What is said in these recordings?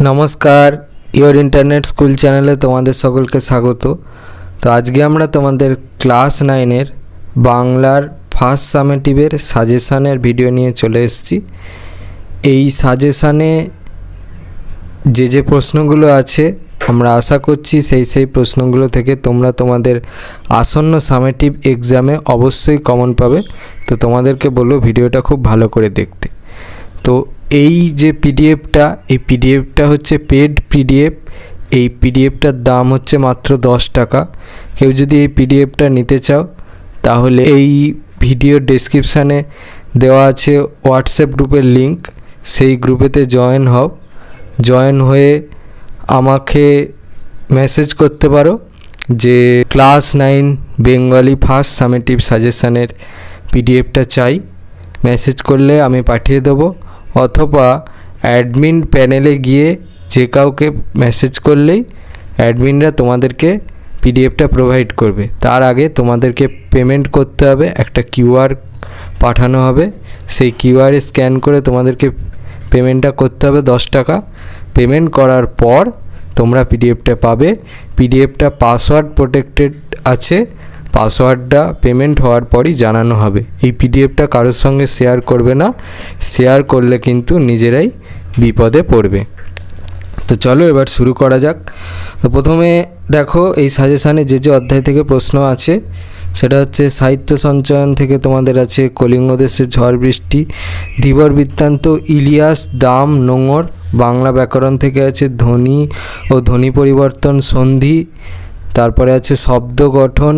নমস্কার, your internet school চ্যানেলে তোমাদের সকলকে স্বাগত। তো আজকে আমরা তোমাদের ক্লাস 9-এর বাংলার ফার্স্ট সামেটিভের সাজেশানের ভিডিও নিয়ে চলে এসেছি। এই সাজেশানে যে প্রশ্নগুলো আছে আমরা আশা করছি সেই প্রশ্নগুলো থেকে তোমরা তোমাদের আসন্ন সামেটিভ এক্সামে অবশ্যই কমন পাবে। তো তোমাদেরকে বলবো ভিডিওটা খুব ভালো করে দেখতে। তো এই যে পিডিএফটা হচ্ছে পেড পিডিএফ। এই পিডিএফটার দাম হচ্ছে মাত্র 10 টাকা। কেউ যদি এই পিডিএফটা নিতে চাও তাহলে এই ভিডিওর ডেসক্রিপশানে দেওয়া আছে হোয়াটসঅ্যাপ গ্রুপের লিঙ্ক, সেই গ্রুপেতে জয়েন হয়ে আমাকে মেসেজ করতে পারো যে ক্লাস 9 বেঙ্গলি ফার্স্ট সামেটিভ সাজেশানের পিডিএফটা চাই। মেসেজ করলে আমি পাঠিয়ে দেবো, অথবা অ্যাডমিন প্যানেলে গিয়ে যে কাউকে মেসেজ করলেই অ্যাডমিনরা তোমাদেরকে পিডিএফটা প্রোভাইড করবে। তার আগে তোমাদেরকে পেমেন্ট করতে হবে, একটা কিউআর পাঠানো হবে, সেই কিউআরে স্ক্যান করে তোমাদেরকে পেমেন্টটা করতে হবে 10 টাকা। পেমেন্ট করার পর তোমরা পিডিএফটা পাবে। পিডিএফটা পাসওয়ার্ড প্রোটেক্টেড আছে, পাসওয়ার্ডটা পেমেন্ট হওয়ার পরই জানানো হবে। এই পিডিএফটা কারোর সঙ্গে শেয়ার করবে না, শেয়ার করলে কিন্তু নিজেরাই বিপদে পড়বে। তো চলো এবার শুরু করা যাক। তো প্রথমে দেখো এই সাজেশানে যে অধ্যায় থেকে প্রশ্ন আছে সেটা হচ্ছে সাহিত্য সঞ্চয়ন থেকে তোমাদের আছে কলিঙ্গ দেশের ঝড় বৃষ্টি, ধীবর বৃত্তান্ত, ইলিয়াস, দাম, নোঙর। বাংলা ব্যাকরণ থেকে আছে ধ্বনি ও ধ্বনি পরিবর্তন, সন্ধি। তারপরে আছে শব্দ গঠন,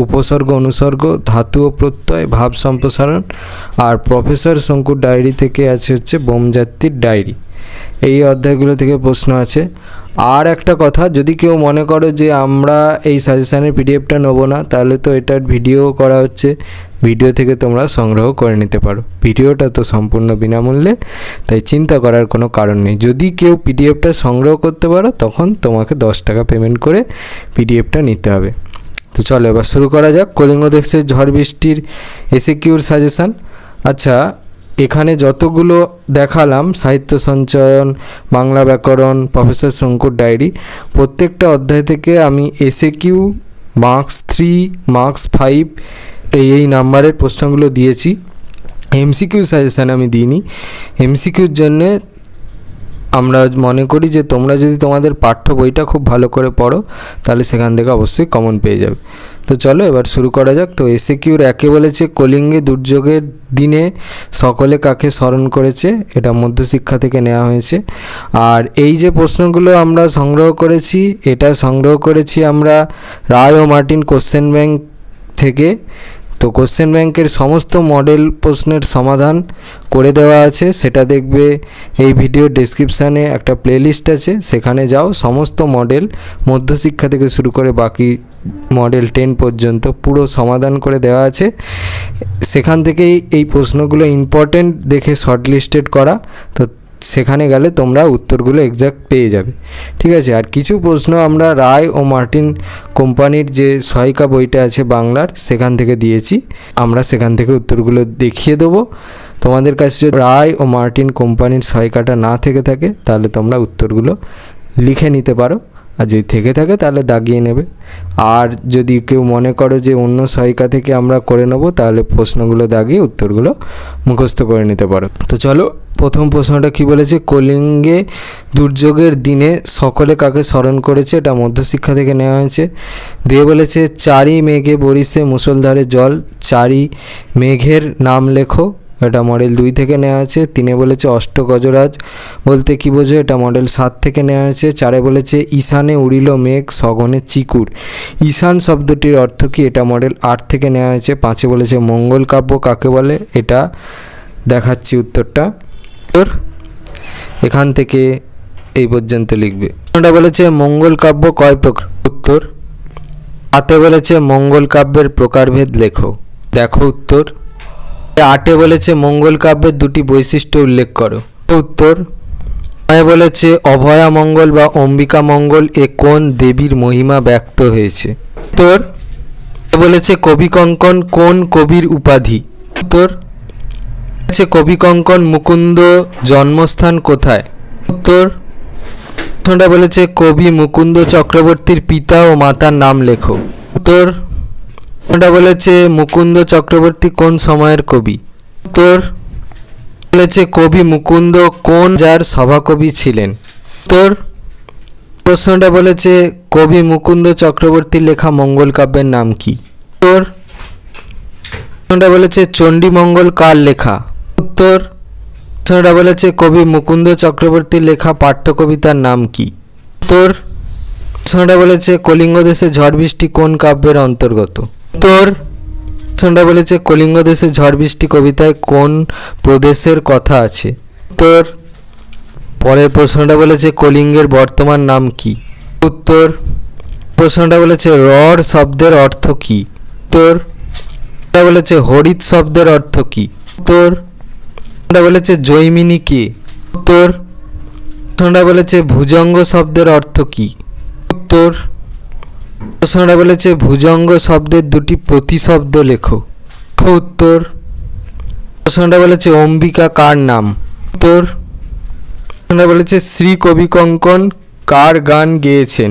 উপসর্গ অনুসর্গ, ধাতু ও প্রত্যয়, ভাব সম্প্রসারণ। আর প্রফেসর শঙ্কুর ডায়েরি থেকে আছে হচ্ছে বোমযাত্রীর ডায়েরি। এই অধ্যায়গুলো থেকে প্রশ্ন আছে। আর একটা কথা, যদি কেউ মনে করো যে আমরা এই সাজেশানের পিডিএফটা নেবো না, তাহলে তো এটার ভিডিও করা হচ্ছে, ভিডিও থেকে তোমরা সংগ্রহ করে নিতে পারো। ভিডিওটা তো সম্পূর্ণ বিনামূল্যে, তাই চিন্তা করার কোনো কারণ নেই। যদি কেউ পিডিএফটা সংগ্রহ করতে পারো তখন তোমাকে 10 টাকা পেমেন্ট করে পিডিএফটা নিতে হবে। তো চলো এবার শুরু করা যাক। কলিঙ্গ দেশের ঝড় বৃষ্টির এসএকিউর সাজেশান। আচ্ছা, এখানে যতগুলো দেখালাম সাহিত্য সঞ্চয়ন, বাংলা ব্যাকরণ, প্রফেসর শঙ্কুর ডায়েরি, প্রত্যেকটা অধ্যায় থেকে আমি এসএকিউ মার্কস 3, মার্কস 5 এই নাম্বারের প্রশ্নগুলো দিয়েছি। এমসিকিউ সাজেশান আমি দিইনি। এমসিকিউর জন্যে আমরা মনে করি যে তোমরা যদি তোমাদের পাঠ্য বইটা খুব ভালো করে পড়ো তাহলে সেখান থেকে অবশ্যই কমন পেয়ে যাবে। তো চলো এবার শুরু করা যাক। তো এসএকিউর একে বলেছে কলিঙ্গে দুর্যোগের দিনে সকলে কাকে স্মরণ করেছে, এটা মধ্যশিক্ষা থেকে নেওয়া হয়েছে। আর এই যে প্রশ্নগুলো আমরা সংগ্রহ করেছি, এটা সংগ্রহ করেছি আমরা রায় ও মার্টিন কোশ্চেন ব্যাংক থেকে। তো কোশ্চেন ব্যাংকের সমস্ত মডেল প্রশ্নের সমাধান করে দেওয়া আছে, সেটা দেখবে এই ভিডিওর ডেসক্রিপশানে একটা প্লেলিস্ট আছে, সেখানে যাও। সমস্ত মডেল মধ্যশিক্ষা থেকে শুরু করে বাকি মডেল 10 পর্যন্ত পুরো সমাধান করে দেওয়া আছে। সেখান থেকেই এই প্রশ্নগুলো ইম্পর্টেন্ট দেখে শর্টলিস্টেড করা। তো সেখানে গেলে তোমরা উত্তরগুলো এক্সাক্ট পেয়ে যাবে, ঠিক আছে। আর কিছু প্রশ্ন আমরা রায় ও মার্টিন কোম্পানির যে সহায়িকা বইটা আছে বাংলার, সেখান থেকে দিয়েছি। আমরা সেখান থেকে উত্তরগুলো দেখিয়ে দেবো। তোমাদের কাছে যদি রায় ও মার্টিন কোম্পানির সহায়িকাটা না থেকে থাকে তাহলে তোমরা উত্তরগুলো লিখে নিতে পারো, আর যদি থেকে থাকে তাহলে দাগিয়ে নেবে। আর যদি কেউ মনে করো যে অন্য সহায়িকা থেকে আমরা করে নেব, তাহলে প্রশ্নগুলো দাগিয়ে উত্তরগুলো মুখস্থ করে নিতে পারো। তো চলো প্রথম প্রশ্নটা কি বলেছে, কলিঙ্গে দুর্যোগের দিনে সকলে কাকে স্মরণ করেছে, এটা মধ্যশিক্ষা থেকে নেওয়া হয়েছে। দিয়ে বলেছে চারি মেঘে বরিশে মুষলধারে জল, চারি মেঘের নাম লেখো, এটা মডেল 2 থেকে নেওয়া আছে। 3 বলেছে অষ্টগজরাজ বলতে কী বোঝো, এটা মডেল 7 থেকে নেওয়া হয়েছে। 4 বলেছে ঈশানে উড়িল মেঘ সগনে চিকুর, ঈশান শব্দটির অর্থ কী, এটা মডেল 8 থেকে নেওয়া হয়েছে। 5 বলেছে মঙ্গল কাব্য কাকে বলে, এটা দেখাচ্ছি উত্তরটা। এখান থেকে এই পর্যন্ত লিখবে। এটা বলেছে মঙ্গল কাব্য কয় প্রকার, উত্তর। হাতে বলেছে মঙ্গল কাব্যের প্রকারভেদ লেখো, দেখো উত্তর। 8 বলেছে মঙ্গল কাব্যের 2টি বৈশিষ্ট্য উল্লেখ করো, উত্তর। 9 বলেছে অভয়া মঙ্গল বা অম্বিকা মঙ্গল এ কোন দেবীর মহিমা ব্যক্ত হয়েছে, উত্তর। বলেছে কবি কঙ্কন কোন কবির উপাধি, উত্তর। কবি কঙ্কন মুকুন্দ জন্মস্থান কোথায়, উত্তর। প্রশ্নটা বলেছে কবি মুকুন্দ চক্রবর্তীর পিতা ও মাতার নাম লেখো। উত্তর। প্রশ্নটা বলেছে মুকুন্দ চক্রবর্তী কোন সময়ের কবি? উত্তর। বলেছে কবি মুকুন্দ কোন যার সভাকবি ছিলেন? উত্তর। প্রশ্নটা বলেছে কবি মুকুন্দ চক্রবর্তীর লেখা মঙ্গল কাব্যের নাম কি? উত্তর। প্রশ্নটা বলেছে চণ্ডীমঙ্গল কার লেখা? উত্তর। প্রশ্নটা বলেছে কবি মুকুন্দ চক্রবর্তীর লেখা পাঠ্য কবিতার নাম কি? উত্তর। প্রশ্নটা বলেছে কলিঙ্গ দেশে ঝড় বৃষ্টি কোন কাব্যের অন্তর্গত? উত্তর। প্রশ্নটা বলেছে কলিঙ্গ দেশে ঝড় বৃষ্টি কবিতায় কোন প্রদেশের কথা আছে? উত্তর। পরের প্রশ্নটা বলেছে কলিঙ্গের বর্তমান নাম কি? উত্তর। প্রশ্নটা বলেছে রড় শব্দের অর্থ কি? উত্তর। প্রশ্নটা বলেছে হরিৎ শব্দের অর্থ কি? উত্তর। প্রশ্নটা বলেছে জৈমিনী কে? উত্তর। প্রশ্নটা বলেছে ভুজঙ্গ শব্দের অর্থ কি? উত্তর। প্রশ্নটা বলেছে ভুজঙ্গ শব্দের দুটি প্রতিশব্দ লেখো। উত্তর। প্রশ্নটা বলেছে অম্বিকা কার নাম? উত্তর। প্রশ্নটা বলেছে শ্রী কবি কঙ্কন কার গান গেয়েছেন?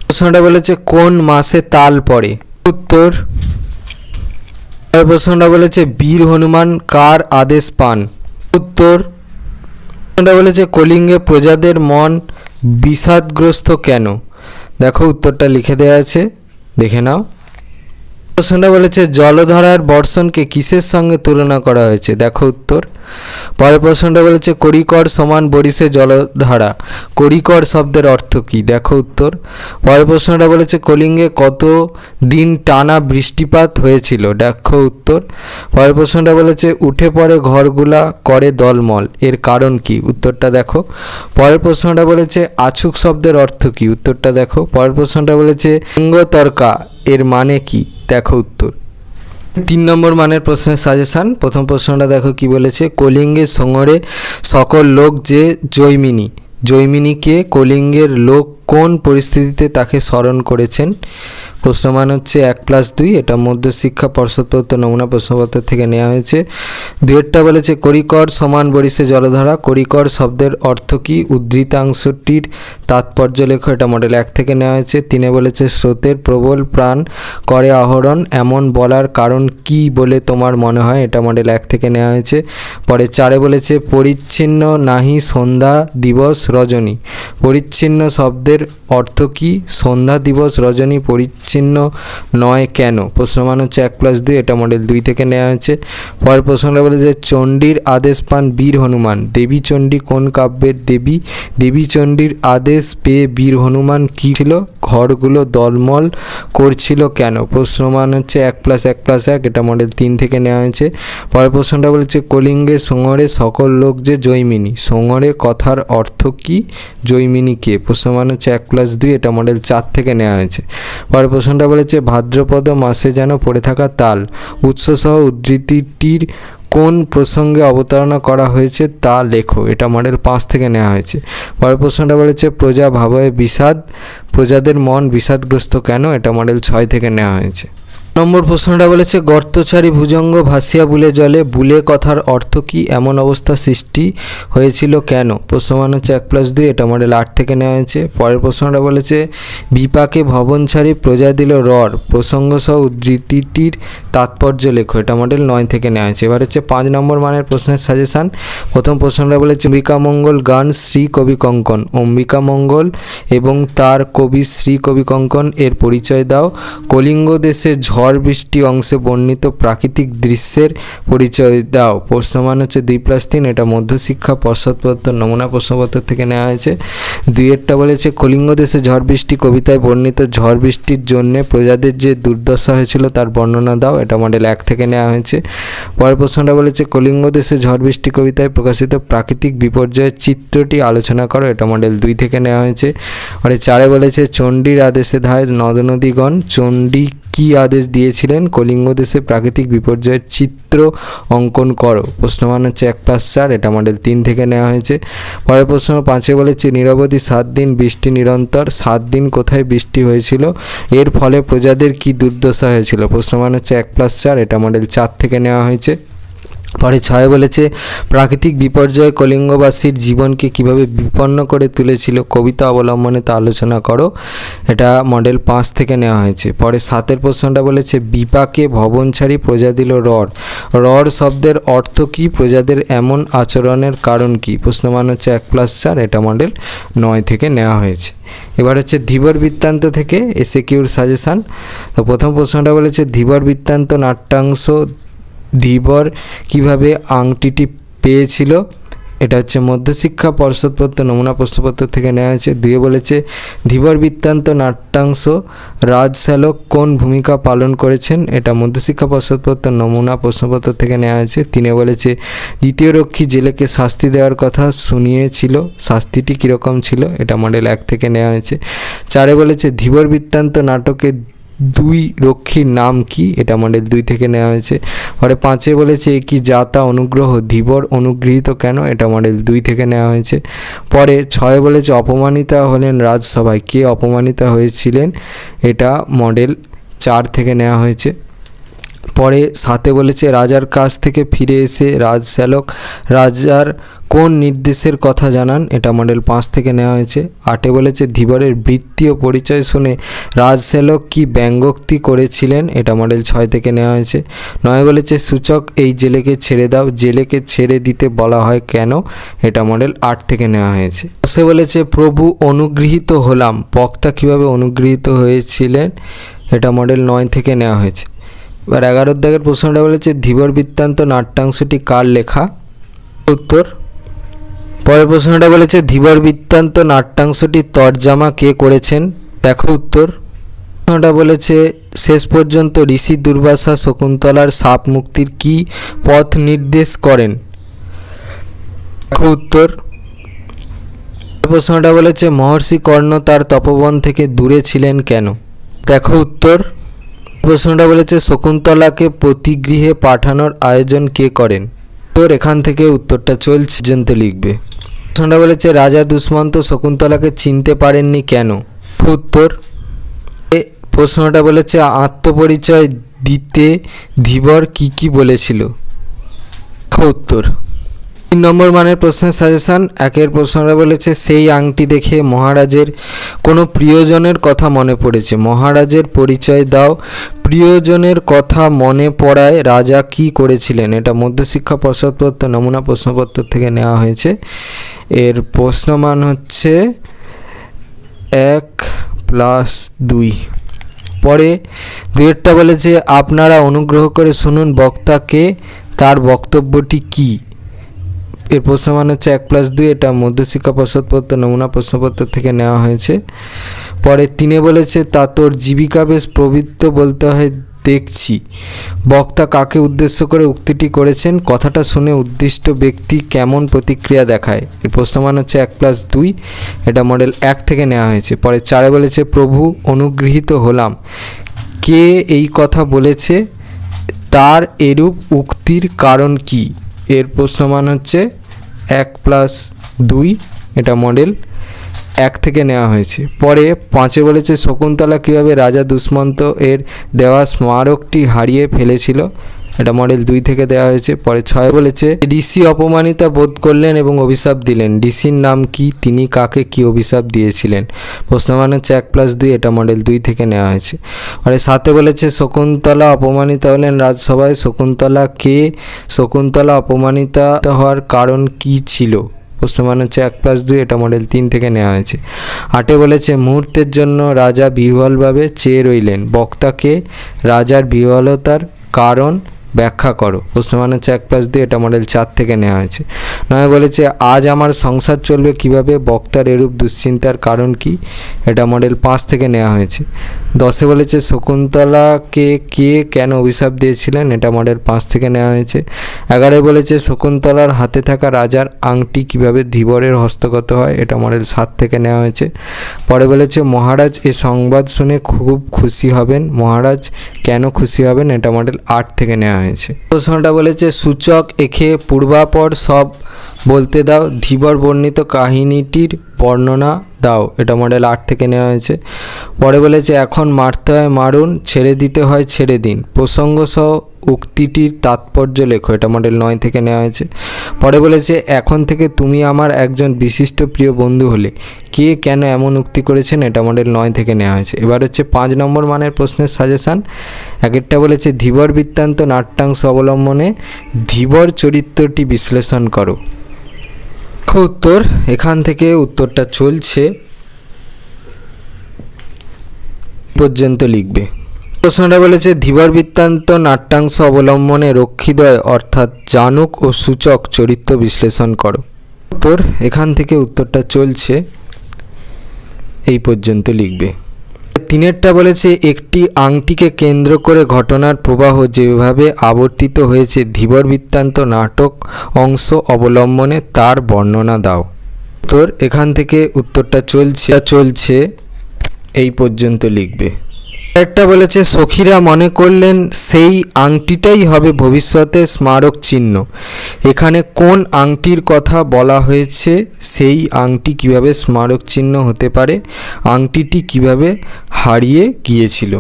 প্রশ্নটা বলেছে কোন মাসে তাল পড়ে? উত্তর। প্রশ্নটা বলেছে বীর হনুমান কার আদেশ পান? উত্তর। প্রশ্নটা বলেছে কলিঙ্গে প্রজাদের মন বিষাদগ্রস্ত কেন? দেখো উত্তরটা লিখে দেওয়া আছে, দেখে নাও। প্রশ্নটা বলেছে জলধারার বর্ষণকে কিসের সঙ্গে তুলনা করা হয়েছে? দেখো উত্তর। পরের প্রশ্নটা বলেছে কড়িকর সমান বরিশে জলধারা, কড়িকর শব্দের অর্থ কি? দেখো উত্তর। পরের প্রশ্নটা বলেছে কলিঙ্গে কত দিন টানা বৃষ্টিপাত হয়েছিল? দেখো উত্তর। পরের প্রশ্নটা বলেছে উঠে পড়ে ঘরগুলা করে দলমল, এর কারণ কি? উত্তরটা দেখো। পরের প্রশ্নটা বলেছে আছুক শব্দের অর্থ কি? উত্তরটা দেখো। পরের প্রশ্নটা বলেছে লিঙ্গতর্কা এর মানে কি? দেখো উত্তর। 3 নম্বর মানের প্রশ্নের সাজেশান। প্রথম প্রশ্নটা দেখো কি বলেছে, কলিঙ্গের সঙ্গরে সকল লোক যে জৈমিনী, জৈমিনীকে কলিঙ্গের লোক কোন পরিস্থিতিতে তাকে স্মরণ করেছেন? প্রশ্নমান হচ্ছে 1+2, এটা মধ্যশিক্ষা পর্ষদ প্রদত্ত নমুনা প্রশ্নপত্র থেকে নেওয়া হয়েছে। দুয়েরটা বলেছে কড়িকর সমান বরিশে জলধারা, কড়িকর শব্দের অর্থ কি? উদ্ধৃতাংশটির তাৎপর্য লেখো, এটা মডেল 1 থেকে নেওয়া হয়েছে। 3 বলেছে স্রোতের প্রবল প্রাণ করে আহরণ এমন বলার কারণ কি বলে তোমার মনে হয়? এটা মডেল 1 থেকে নেওয়া হয়েছে। পরে 4 বলেছে পরিচ্ছিন্ন নাহি সন্ধ্যা দিবস রজনী, পরিচ্ছিন্ন শব্দের অর্থ কি? সন্ধ্যা দিবস রজনী পরিচ্ছিন্ন নয় কেন? প্রশ্নমান হচ্ছে 1+2, এটা মডেল 2 থেকে নেওয়া হয়েছে। পরের প্রশ্নটা বলেছে চণ্ডীর আদেশ পান বীর হনুমান, দেবী চণ্ডী কোন কাব্যের দেবী? দেবী চণ্ডীর আদেশ পেয়ে বীর হনুমান কি ছিল? ঘরগুলো দলমল করছিল কেন? প্রশ্নমান হচ্ছে 1+1+1, এটা মডেল 3 থেকে নেওয়া হয়েছে। পরের প্রশ্নটা বলেছে কলিঙ্গে সঙ্গরে সকল লোক যে জৈমিনী, সঙ্গরে কথার অর্থ কি? জৈমিনী কে? প্রশ্নমান হচ্ছে 1+2, এটা মডেল 4 থেকে নেওয়া হয়েছে। পরের প্রশ্নটা বলেছে ভাদ্রপদ মাসে যেন পড়ে থাকা তাল উৎসসহ উদ্ধৃতিটির কোন প্রসঙ্গে অবতারণা করা হয়েছে তা লেখো, এটা মডেল 5 থেকে নেওয়া হয়েছে। পরের প্রশ্নটা বলেছে প্রজা ভাবয়ে বিষাদ, প্রজাদের মন বিষাদগ্রস্ত কেন? এটা মডেল 6 থেকে নেওয়া হয়েছে। নম্বর প্রশ্নটা বলেছে গর্তচারী ভুজঙ্গ ভাসিয়া বুলে জলে, বুলে কথার অর্থ কি? এমন অবস্থা সৃষ্টি হয়েছিল কেন? প্রশ্নমান হচ্ছে 1+2, এটা মডেল 8 থেকে নেওয়া হয়েছে। পরের প্রশ্নটা বলেছে বিপাকে ভবন ছাড়ি প্রজা দিল রর, প্রসঙ্গ সহ উদ্ধৃতিটির তাৎপর্য লেখো, এটা মডেল 9 থেকে নেওয়া হয়েছে। এবার হচ্ছে 5 নম্বর মানের প্রশ্নের সাজেশান। প্রথম প্রশ্নটা বলেছে অম্বিকা মঙ্গল গান শ্রী কবি কঙ্কন, অম্বিকা মঙ্গল এবং তার কবি শ্রী কবি কঙ্কন এর পরিচয় দাও। কলিঙ্গ দেশে ঝড় বৃষ্টি অংশে বর্ণিত প্রাকৃতিক দৃশ্যের পরিচয় দাও। প্রশ্নমান হচ্ছে 2+3, এটা মধ্যশিক্ষা পর্ষদ প্রদত্ত নমুনা প্রশ্নপত্র থেকে নেওয়া হয়েছে। 2-এরটা বলেছে কলিঙ্গ দেশে ঝড় বৃষ্টি কবিতায় বর্ণিত ঝড় বৃষ্টির জন্যে প্রজাদের যে দুর্দশা হয়েছিল তার বর্ণনা দাও, এটা মডেল 1 থেকে নেওয়া হয়েছে। পরের প্রশ্নটা বলেছে কলিঙ্গ দেশে ঝড় বৃষ্টি কবিতায় প্রকাশিত প্রাকৃতিক বিপর্যয়ের চিত্রটি আলোচনা করো, এটা মডেল 2 থেকে নেওয়া হয়েছে। পরে 4 বলেছে চণ্ডীর আদেশে ধায় নদ নদীগণ, চণ্ডী কি আদেশ দিয়েছিলেন? কলিঙ্গ দেশে প্রাকৃতিক বিপর্যয়ের চিত্র অঙ্কন করো। প্রশ্নমান হচ্ছে 1+4, এটা মডেল 3 থেকে নেওয়া হয়েছে। পরের প্রশ্ন 5 বলেছে নিরবধি 7 দিন বৃষ্টি নিরন্তর, 7 দিন কোথায় বৃষ্টি হয়েছিল? এর ফলে প্রজাদের কি দুর্দশা হয়েছিল? প্রশ্নমান হচ্ছে 1+4, এটা মডেল 4 থেকে নেওয়া হয়েছে। পরে 6 বলেছে প্রাকৃতিক বিপর্যয় কলিঙ্গবাসীর জীবনকে কিভাবে বিপন্ন করে তুলেছিল, কবিতা অবলম্বনে তা আলোচনা করো। এটা মডেল 5 থেকে নেওয়া হয়েছে। পরে 7 প্রশ্নটা বলেছে বিপাকে ভবন ছাড়ি প্রজা দিল রর। রর শব্দের অর্থ কী, প্রজাদের এমন আচরণের কারণ কী? প্রশ্নমান হচ্ছে 1+4। এটা মডেল 9 থেকে নেওয়া হয়েছে। এবার হচ্ছে ধীবর বৃত্তান্ত থেকে এসএকিউর সাজেশান। তো প্রথম প্রশ্নটা বলেছে ধীবর বৃত্তান্ত নাট্যাংশ ধীবর কিভাবে আংটিটি পেয়েছিল। এটা হচ্ছে মধ্যশিক্ষা পর্ষদপত্র নমুনা প্রশ্নপত্র থেকে নেওয়া হয়েছে। 2 বলেছে ধীবর বৃত্তান্ত নাট্যাংশ রাজশ্যালক কোন ভূমিকা পালন করেছেন। এটা মধ্যশিক্ষা পর্ষদপত্র নমুনা প্রশ্নপত্র থেকে নেওয়া হয়েছে। 3 বলেছে দ্বিতীয় রক্ষী জেলেকে শাস্তি দেওয়ার কথা শুনিয়েছিল, শাস্তিটি কীরকম ছিল। এটা মডেল 1 থেকে নেওয়া হয়েছে। 4 বলেছে ধীবর বৃত্তান্ত নাটকে 2 রক্ষীর নাম কি। এটা মডেল 2 থেকে নেওয়া হয়েছে। পরে 5 বলেছে কি যাতা অনুগ্রহ ধীবর অনুগৃহীত কেন। এটা মডেল 2 থেকে নেওয়া হয়েছে। পরে 6 বলেছে অপমানিতা হলেন রাজসভায়, কে অপমানিতা হয়েছিলেন। এটা মডেল 4 থেকে নেওয়া হয়েছে। পরে 7 বলেছে রাজার কাছ থেকে ফিরে এসে রাজশ্যালক রাজার কোন নির্দেশের কথা জানান। এটা মডেল 5 থেকে নেওয়া হয়েছে। 8 বলেছে ধীবরের বৃত্তি ও পরিচয় শুনে রাজশ্যালক কি ব্যঙ্গোক্তি করেছিলেন। এটা মডেল 6 থেকে নেওয়া হয়েছে। 9 বলেছে সূচক এই জেলেকে ছেড়ে দাও, জেলেকে ছেড়ে দিতে বলা হয় কেন। এটা মডেল 8 থেকে নেওয়া হয়েছে। 10 বলেছে প্রভু অনুগৃহীত হলাম, বক্তা কীভাবে অনুগৃহীত হয়েছিলেন। এটা মডেল 9 থেকে নেওয়া হয়েছে। এবার 11 দাগের প্রশ্নটা বলেছে ধীবর বৃত্তান্ত নাট্যাংশটি কার লেখা। উত্তর। পরের প্রশ্নটা বলেছে ধীবর বৃত্তান্ত নাট্যাংশটি তর্জমা কে করেছেন। দেখো উত্তর। প্রশ্নটা বলেছে শেষ পর্যন্ত ঋষি দুর্বাসা শকুন্তলার সাপ মুক্তির কি পথ নির্দেশ করেন। দেখো উত্তর। প্রশ্নটা বলেছে মহর্ষি কর্ণ তার তপবন থেকে দূরে ছিলেন কেন। দেখো উত্তর। প্রশ্নটা বলেছে শকুন্তলাকে প্রতিগৃহে পাঠানোর আয়োজন কে করেন। তোর এখান থেকে উত্তরটা চলছে পর্যন্ত লিখবে। প্রশ্নটা বলেছে রাজা দুষ্মন্ত শকুন্তলাকে চিনতে পারেননি কেন। উত্তর। প্রশ্নটা বলেছে আত্মপরিচয় দিতে ধীবর কি কি বলেছিল। উত্তর। 3 নম্বর মানের প্রশ্নের সাজেশান। 1 প্রশ্নটা বলেছে সেই আংটি দেখে মহারাজের কোনো প্রিয়জনের কথা মনে পড়েছে, মহারাজের পরিচয় দাও। প্রিয়জনের কথা মনে পড়ায় রাজা কি করেছিলেন। এটা মধ্যশিক্ষা পর্ষদপত্র নমুনা প্রশ্নপত্র থেকে নেওয়া হয়েছে। এর প্রশ্নমান হচ্ছে 1+2। পরে 2টা বলেছে আপনারা অনুগ্রহ করে শুনুন বক্তাকে, তার বক্তব্যটি কি। এর প্রশ্নমান হচ্ছে 1+2। এটা মধ্যশিক্ষা পর্ষদপত্র নমুনা প্রশ্নপত্র থেকে নেওয়া হয়েছে। পরে 3 বলেছে তা তোর জীবিকা বেশ প্রবৃত্ত বলতে হয় দেখছি, বক্তা কাকে উদ্দেশ্য করে উক্তিটি করেছেন, কথাটা শুনে উদ্দিষ্ট ব্যক্তি কেমন প্রতিক্রিয়া দেখায়। এর প্রশ্নমান হচ্ছে 1+2। এটা মডেল 1 থেকে নেওয়া হয়েছে। পরে 4 বলেছে প্রভু অনুগৃহীত হলাম, কে এই কথা বলেছে, তার এরূপ উক্তির কারণ কি। এর প্রশ্নমান হচ্ছে 1+2। এটা মডেল 1 থেকে নেওয়া হয়েছে। পরে 5 বলেছে শকুন্তলা কীভাবে রাজা দুষ্মন্ত এর দেওয়া স্মারকটি হারিয়ে ফেলেছিল। এটা মডেল 2 থেকে দেওয়া হয়েছে। পরে 6 বলেছে ঋষি অপমানিতা বোধ করলেন এবং অভিশাপ দিলেন, ঋষির নাম কি, তিনি কাকে কি অভিশাপ দিয়েছিলেন। প্রশ্নমান হচ্ছে 1+2। এটা মডেল 2 থেকে নেওয়া হয়েছে। পরে 7 বলেছে শকুন্তলা অপমানিত হলেন রাজসভায়, শকুন্তলা কে, শকুন্তলা অপমানিতা হওয়ার কারণ কি ছিল। প্রশ্নমান হচ্ছে 1+2। এটা মডেল 3 থেকে নেওয়া হয়েছে। 8 বলেছে মুহূর্তের জন্য রাজা বিহ্বলভাবে চেয়ে রইলেন, বক্তাকে রাজার বিহ্বলতার কারণ ব্যাখ্যা করো। প্রশ্নমান হচ্ছে 1+2। এটা মডেল 4 থেকে নেওয়া হয়েছে। 9 বলেছে আজ আমার সংসার চলবে কিভাবে, বক্তার এরূপ দুশ্চিন্তার কারণ কি। এটা মডেল 5 থেকে নেওয়া হয়েছে। 10 বলেছে শকুন্তলাকে কে কেন অভিশাপ দিয়েছিলেন। এটা মডেল 5 থেকে নেওয়া হয়েছে। 11 বলেছে শকুন্তলার হাতে থাকা রাজার আংটি কিভাবে ধীবরের হস্তগত হয়। এটা মডেল 7 থেকে নেওয়া হয়েছে। পরে বলেছে মহারাজ এ সংবাদ শুনে খুব খুশি হবেন, মহারাজ কেন খুশি হবেন। এটা মডেল 8 থেকে নেওয়া হয়েছে। প্রশ্নটা বলেছে সূচক এখে পূর্বাপর সব বলতে দাও, ধীবর বর্ণিত কাহিনীটির বর্ণনা দাও। এটা মডেল 8 থেকে নেওয়া হয়েছে। পরে বলেছে এখন মারতে হয় মারুন, ছেড়ে দিতে হয় ছেড়ে দিন, প্রসঙ্গ সহ উক্তিটির তাৎপর্য লেখো, এটা মডেল 9 থেকে নেওয়া হয়েছে। পরে বলেছে এখন থেকে তুমি আমার একজন বিশিষ্ট প্রিয় বন্ধু হলে, কে কেন এমন উক্তি করেছেন, এটা মডেল 9 থেকে নেওয়া হয়েছে। এবার হচ্ছে 5 নম্বর মানের প্রশ্নের সাজেশান। একটা বলেছে ধীবর বৃত্তান্ত নাট্যাংশ অবলম্বনে ধীবর চরিত্রটি বিশ্লেষণ করো। উত্তর, এখান থেকে উত্তরটা চলছে পর্যন্ত লিখবে। প্রশ্নটা বলেছে ধীবর বৃত্তান্ত নাট্যাংশ অবলম্বনে রক্ষীদ্বয় অর্থাৎ জানুক ও সূচক চরিত্র বিশ্লেষণ করো। উত্তর, এখান থেকে উত্তরটা চলছে এই পর্যন্ত লিখবে। 3টা বলেছে একটি আংটিকে কেন্দ্র করে ঘটনার প্রবাহ যেভাবে আবর্তিত হয়েছে ধীবর বৃত্তান্ত নাটক অংশ অবলম্বনে তার বর্ণনা দাও। উত্তর, এখান থেকে উত্তরটা চলছে এই পর্যন্ত লিখবে। একটা বলেছে সখীরা মনে করলেন সেই আংটিটাই হবে ভবিষ্যতের স্মারক চিহ্ন, এখানে কোন আংটির কথা বলা হয়েছে, সেই আংটি কিভাবে স্মারক চিহ্ন হতে পারে, আংটিটি কিভাবে হারিয়ে গিয়েছিল।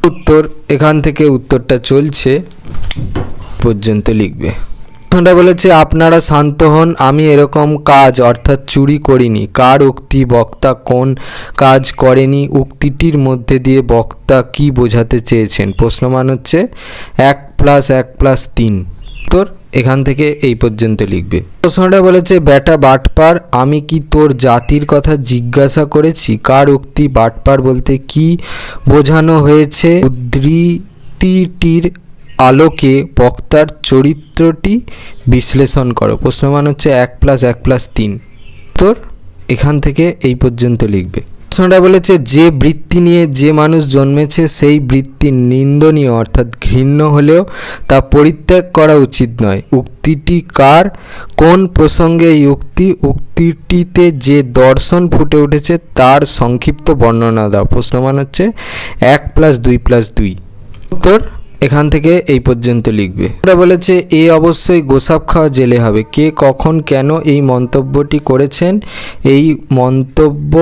উত্তর, এখান থেকে উত্তরটা চলছে পর্যন্ত লিখবে। প্রশ্নটা বলেছে আপনারা শান্ত হন, আমি এরকম কাজ অর্থাৎ চুরি করিনি। কার উক্তি, বক্তা কোন কাজ করেনি, উক্তিটির মধ্যে দিয়ে বক্তা কি বোঝাতে চেয়েছেন। প্রশ্নমান হচ্ছে 1+1+3। উত্তর, এখান থেকে এই পর্যন্ত লিখবে। প্রশ্নটা বলেছে বেটা বাটপার, আমি কি তোর জাতির কথা জিজ্ঞাসা করেছি। কার উক্তি, বাটপার বলতে কি বোঝানো হয়েছে, উদ্ধৃতিটির আলোকে বক্তার চরিত্রটি বিশ্লেষণ করো। প্রশ্নমান হচ্ছে 1+1+3। উত্তর, এখান থেকে এই পর্যন্ত লিখবে। প্রশ্নটা বলেছে যে বৃত্তি নিয়ে যে মানুষ জন্মেছে সেই বৃত্তি নিন্দনীয় অর্থাৎ ঘৃণ্য হলেও তা পরিত্যাগ করা উচিত নয়। উক্তিটি কার, কোন প্রসঙ্গে এই উক্তিটিতে যে দর্শন ফুটে উঠেছে তার সংক্ষিপ্ত বর্ণনা দাও। প্রশ্নমান হচ্ছে 1+2+2। উত্তর, এখান থেকে এই পর্যন্ত লিখবে। এটা বলেছে এ অবশ্যই গোসাপ খাওয়া জেলে হবে, কে কখন কেন এই মন্তব্যটি করেছেন, এই মন্তব্য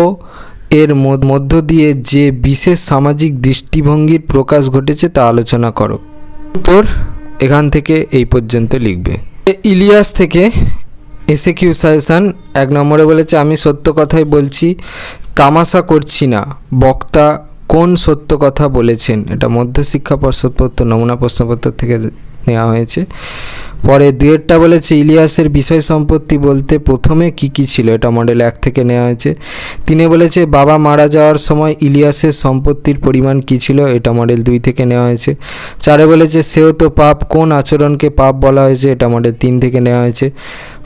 এর মধ্য দিয়ে যে বিশেষ সামাজিক দৃষ্টিভঙ্গির প্রকাশ ঘটেছে তা আলোচনা করো। উত্তর, এখান থেকে এই পর্যন্ত লিখবে। ইলিয়াস থেকে এসএকিউ সাজেশন। 1 নম্বরে বলেছে আমি সত্য কথাই বলছি, তামাশা করছি না, বক্তা কোন সত্য কথা বলেছেন। এটা মধ্যশিক্ষা পর্ষদপত্র নমুনা প্রশ্নপত্র থেকে নেওয়া হয়েছে। পরে 2টা বলেছে ইলিয়াসের বিষয় সম্পত্তি বলতে প্রথমে কি কি ছিল, এটা মডেল 1 থেকে নেওয়া হয়েছে। 3 বলেছে বাবা মারা যাওয়ার সময় ইলিয়াসের সম্পত্তির পরিমাণ কি ছিল, এটা মডেল 2 থেকে নেওয়া হয়েছে। 4 বলেছে সেও তো পাপ, কোন আচরণকে পাপ বলা হয়েছে, এটা মডেল 3 থেকে নেওয়া হয়েছে।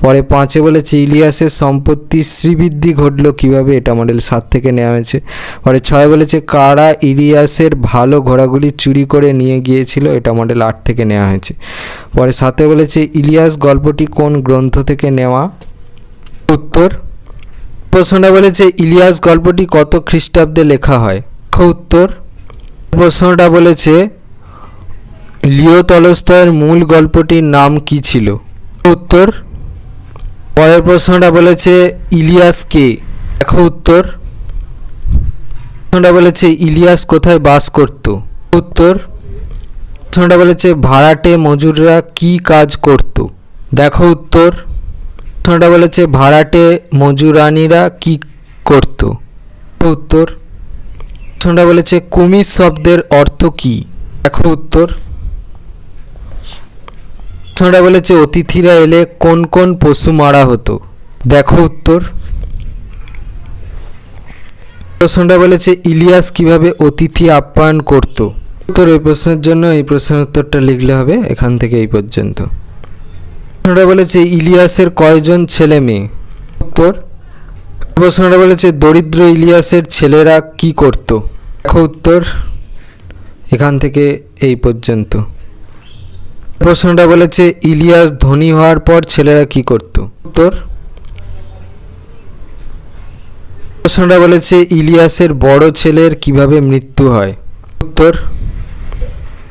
পরে 5 বলেছে ইলিয়াসের সম্পত্তির শ্রীবৃদ্ধি ঘটলো কিভাবে, এটা মডেল 7 থেকে নেওয়া হয়েছে। পরে 6 বলেছে কারা ইলিয়াসের ভালো ঘোড়াগুলি চুরি করে নিয়ে গিয়েছিল, এটা মডেল 8 থেকে নেওয়া হয়েছে। পরে 7 বলেছে ইলিয়াস গল্পটি কোন গ্রন্থ থেকে নেওয়া। উত্তর, প্রশ্নটা বলেছে ইলিয়াস গল্পটি কত খ্রিস্টাব্দে লেখা হয়। উত্তর, প্রশ্নটা বলেছে লিও তলস্তয়ের মূল গল্পটির নাম কি ছিল। উত্তর, পরের প্রশ্নটা বলেছে ইলিয়াস কে। দেখো উত্তর, প্রশ্নটা বলেছে ইলিয়াস কোথায় বাস করত। উত্তর, প্রশ্নটা বলেছে ভাড়াটে মজুররা কি কাজ করত। দেখো উত্তর, প্রশ্নটা বলেছে ভাড়াটে মজুরানিরা কি করত। উত্তর, প্রশ্নটা বলেছে কুমির শব্দের অর্থ কি। দেখো উত্তর, প্রশ্নটা বলেছে অতিথিরা এলে কোন কোন পশু মারা হতো। দেখো উত্তর, প্রশ্নটা বলেছে ইলিয়াস কিভাবে অতিথি আপ্যায়ন করত। উত্তর, এই প্রশ্নের জন্য এই প্রশ্নের উত্তরটা লিখলে হবে এখান থেকে এই পর্যন্ত। প্রশ্নটা বলেছে ইলিয়াসের কয়জন ছেলে মেয়ে। উত্তর, প্রশ্নটা বলেছে দরিদ্র ইলিয়াসের ছেলেরা কি করত। দেখো উত্তর, এখান থেকে এই পর্যন্ত। প্রশ্নটা বলেছে ইলিয়াস ধনী হওয়ার পর ছেলেরা কি করত। উত্তর, প্রশ্নটা বলেছে ইলিয়াসের বড় ছেলের কিভাবে মৃত্যু হয়। উত্তর,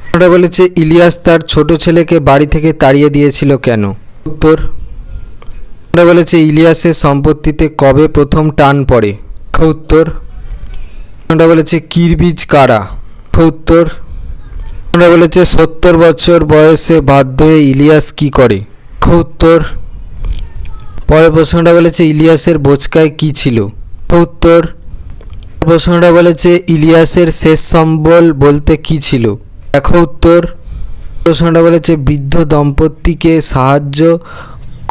প্রশ্নটা বলেছে ইলিয়াস তার ছোট ছেলেকে বাড়ি থেকে তাড়িয়ে দিয়েছিল কেন। উত্তর, প্রশ্নটা বলেছে ইলিয়াসের সম্পত্তিতে কবে প্রথম টান পড়ে। উত্তর, প্রশ্নটা বলেছে কিরবিজ কারা। উত্তর, আমরা বলেছে 70 বছর বয়সে বাধ্য হয়ে ইলিয়াস কি করে? উত্তর। পরের প্রশ্নটা বলেছে ইলিয়াসের বোচকায় কি ছিল? উত্তর। প্রশ্নটা বলেছে ইলিয়াসের শেষ সম্বল বলতে কি ছিল? দেখো উত্তর। প্রশ্নটা বলেছে বৃদ্ধ দম্পতিকে সাহায্য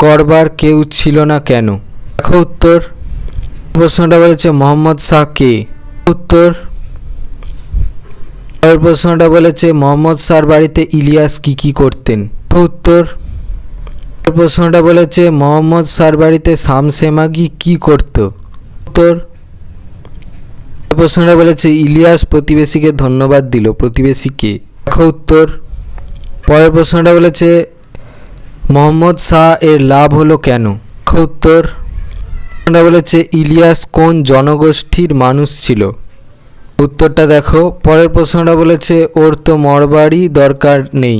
করবার কেউ ছিল না কেন? দেখো উত্তর। প্রশ্নটা বলেছে মোহাম্মদ শাহ কে? উত্তর। পরের প্রশ্নটা বলেছে মোহাম্মদ শাহর বাড়িতে ইলিয়াস কি করতেন? উত্তর। প্রশ্নটা বলেছে মোহাম্মদ শাহর বাড়িতে শামসেমাগি কি করত? উত্তর। প্রশ্নটা বলেছে ইলিয়াস প্রতিবেশীকে ধন্যবাদ দিল, প্রতিবেশীকে? দেখো উত্তর। পরের প্রশ্নটা বলেছে মোহাম্মদ শাহ এর লাভ হলো কেন? দেখো উত্তর। প্রশ্নটা বলেছে ইলিয়াস কোন জনগোষ্ঠীর মানুষ ছিল? উত্তরটা দেখো। পরের প্রশ্নটা বলেছে ওর তো মরবারই দরকার নেই,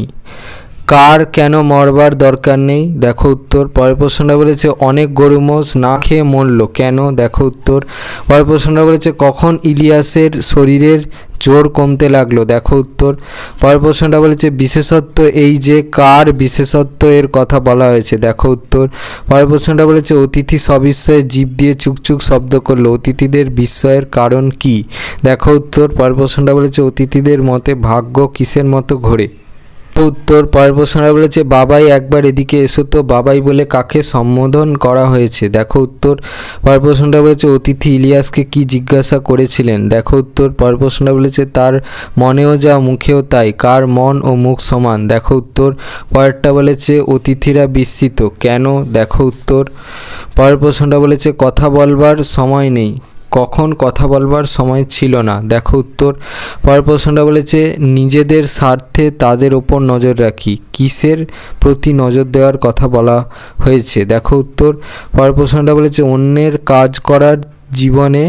কার কেন মরবার দরকার নেই? দেখো উত্তর। পরের প্রশ্নটা বলেছে অনেক গরু মোষ না খেয়ে মরল কেন? দেখো উত্তর। পরের প্রশ্নটা বলেছে কখন ইলিয়াসের শরীরের জোর কমতে লাগলো? দেখো উত্তর। পরের প্রশ্নটা বলেছে বিশেষত্ব এই যে কার বিশেষত্ব এর কথা বলা হয়েছে? দেখো উত্তর। পরের প্রশ্নটা বলেছে অতিথি সবিস্ময়ে জিভ দিয়ে চুকচুক শব্দ করলো, অতিথিদের বিস্ময়ের কারণ কি? দেখো উত্তর। পরের প্রশ্নটা বলেছে অতিথিদের মতে ভাগ্য কিসের মতো ঘোরে? উত্তর। পরের প্রশ্নটা বলেছে বাবাই একবার এদিকে এসো তো, বাবাই বলে কাকে সম্বোধন করা হয়েছে? দেখো উত্তর। পরের প্রশ্নটা বলেছে অতিথি ইলিয়াসকে কি জিজ্ঞাসা করেছিলেন? দেখো উত্তর। পরের প্রশ্নটা বলেছে তার মনেও যা মুখেও তাই, কার মন ও মুখ সমান? দেখো উত্তর। পরেরটা বলেছে অতিথিরা বিস্মিত কেন? দেখো উত্তর। পরের প্রশ্নটা বলেছে কথা বলবার সময় নেই, কখন কথা বলবার সময় ছিল না? দেখো উত্তর। পরের প্রশ্নটা বলেছে নিজেদের স্বার্থে তাদের ওপর নজর রাখি, কিসের প্রতি নজর দেওয়ার কথা বলা হয়েছে? দেখো উত্তর। পরের প্রশ্নটা বলেছে অন্যের কাজ করার জীবনে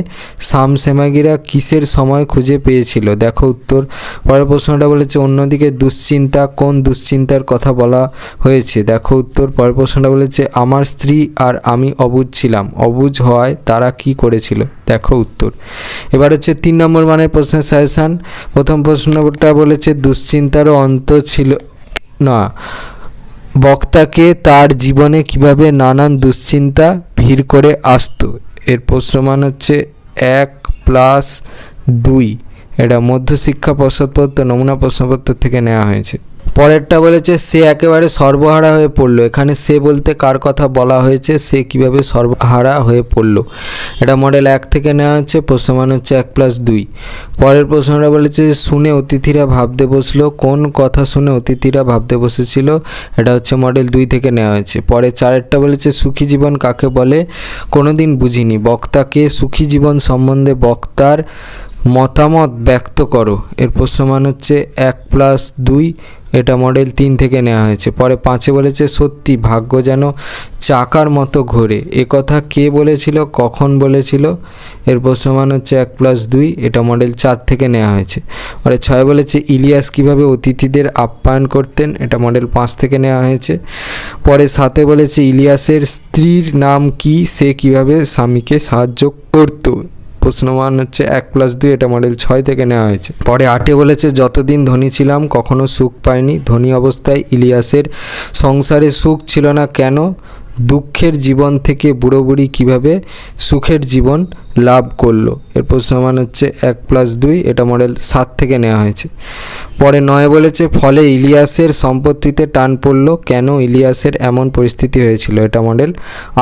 শামসেমাগিরা কিসের সময় খুঁজে পেয়েছিল? দেখো উত্তর। পরের প্রশ্নটা বলেছে অন্যদিকে দুশ্চিন্তা, কোন দুশ্চিন্তার কথা বলা হয়েছে? দেখো উত্তর। পরের প্রশ্নটা বলেছে আমার স্ত্রী আর আমি অবুঝ ছিলাম, অবুঝ হওয়ায় তারা কি করেছিল? দেখো উত্তর। এবার হচ্ছে 3 নম্বর মানের প্রশ্নের সাজেশান। প্রথম প্রশ্নটা বলেছে দুশ্চিন্তারও অন্ত ছিল না, বক্তাকে তার জীবনে কিভাবে নানান দুশ্চিন্তা ভিড় করে আসতো? এর প্রশ্নমান হচ্ছে 1+2। এটা মধ্যশিক্ষা প্রশ্নপত্র নমুনা প্রশ্নপত্র থেকে নেওয়া হয়েছে। পরেরটা বলেছে সে একেবারে সর্বহারা হয়ে পড়লো, এখানে সে বলতে কার কথা বলা হয়েছে? সে কিভাবে সর্বহারা হয়ে পড়লো? এটা মডেল 1 থেকে নেওয়া হচ্ছে, প্রশ্নমান হচ্ছে 1+2। পরের প্রশ্নটা বলেছে শুনে অতিথিরা ভাবতে বসলো, কোন কথা শুনে অতিথিরা ভাবতে বসেছিল? এটা হচ্ছে মডেল 2 থেকে নেওয়া হয়েছে। পরে 4টা বলেছে সুখী জীবন কাকে বলে? কোনোদিন বুঝিনি, বক্তাকে সুখী জীবন সম্বন্ধে বক্তার মতামত ব্যক্ত করো। এর প্রশ্নমান হচ্ছে 1+2। এটা মডেল 3 থেকে নেওয়া হয়েছে। পরে 5 বলেছে সত্যি ভাগ্য যেন চাকার মতো ঘোরে, এ কথা কে বলেছিল, কখন বলেছিল? এর প্রশ্নমান হচ্ছে 1+2। এটা মডেল 4 থেকে নেওয়া হয়েছে। পরে 6 বলেছে ইলিয়াস কিভাবে অতিথিদের আপ্যায়ন করতেন? এটা মডেল 5 থেকে নেওয়া হয়েছে। পরে 7 বলেছে ইলিয়াসের স্ত্রীর নাম কি, সে কিভাবে স্বামীকে সাহায্য করতো? প্রশ্নমান হচ্ছে 1+2। এটা মডেল 6 থেকে নেওয়া হয়েছে। পরে 8 বলেছে যতদিন ধনী ছিলাম কখনো সুখ পাইনি, ধনী অবস্থায় ইলিয়াসের সংসারে সুখ ছিল না কেন? দুঃখের জীবন থেকে বুড়ো বুড়ি কীভাবে সুখের জীবন লাভ করলো? এর প্রশ্নমান হচ্ছে 1+2। এটা মডেল 7 থেকে নেওয়া হয়েছে। পরে 9 বলেছে ফলে ইলিয়াসের সম্পত্তিতে টান পড়লো কেন? ইলিয়াসের এমন পরিস্থিতি হয়েছিল। এটা মডেল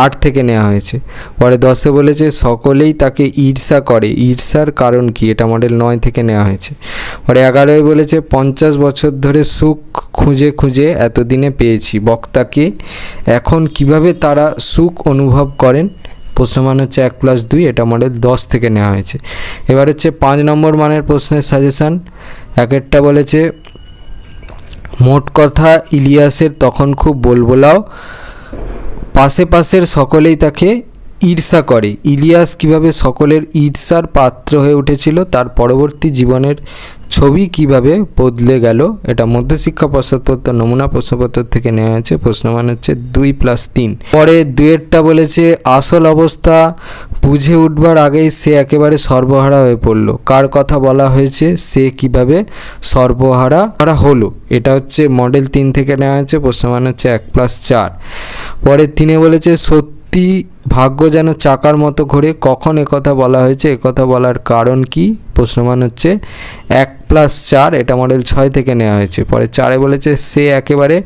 8 থেকে নেওয়া হয়েছে। পরে 10 বলেছে সকলেই তাকে ঈর্ষা করে, ঈর্ষার কারণ কি? এটা মডেল 9 থেকে নেওয়া হয়েছে। পরে 11 বলেছে 50 বছর ধরে সুখ খুঁজে খুঁজে এতদিনে পেয়েছি, বক্তাকে এখন কিভাবে তারা সুখ অনুভব করেন? প্রশ্নমান হচ্ছে 1+2। এটা মডেল 10 থেকে নেওয়া হয়েছে। এবার হচ্ছে 5 নম্বর মানের প্রশ্নের সাজেশান। 1টা বলেছে মোট কথা ইলিয়াসের তখন খুব বলবলাও, পাশের সকলেই তাকে ঈর্ষা করে, ইলিয়াস কিভাবে সকলের ঈর্ষার পাত্র হয়ে উঠেছিল, তার পরবর্তী জীবনের ছবি কিভাবে বদলে গেল। এটা মধ্যশিক্ষা প্রশ্নপত্র নমুনা প্রশ্নপত্র থেকে নেওয়া হয়েছে। প্রশ্নমান হচ্ছে 2+3। পরে দুয়েরটা বলেছে আসল অবস্থা বুঝে উঠবার আগেই সে একেবারে সর্বহারা হয়ে পড়ল। কার কথা বলা হয়েছে, সে কিভাবে সর্বহারা হলো। এটা হচ্ছে মডেল 3 থেকে নেওয়া হয়েছে। প্রশ্নমান হচ্ছে 1+4। পরে 3 বলেছে সত্যি ভাগ্য যেন চাকার মতো ঘোরে, কখন একথা বলা হয়েছে, একথা বলার কারণ কি। প্রশ্নমান হচ্ছে 1+4। এটা মডেল 6 থেকে নেওয়া হয়েছে। পরে 4 বলেছে সে একেবারে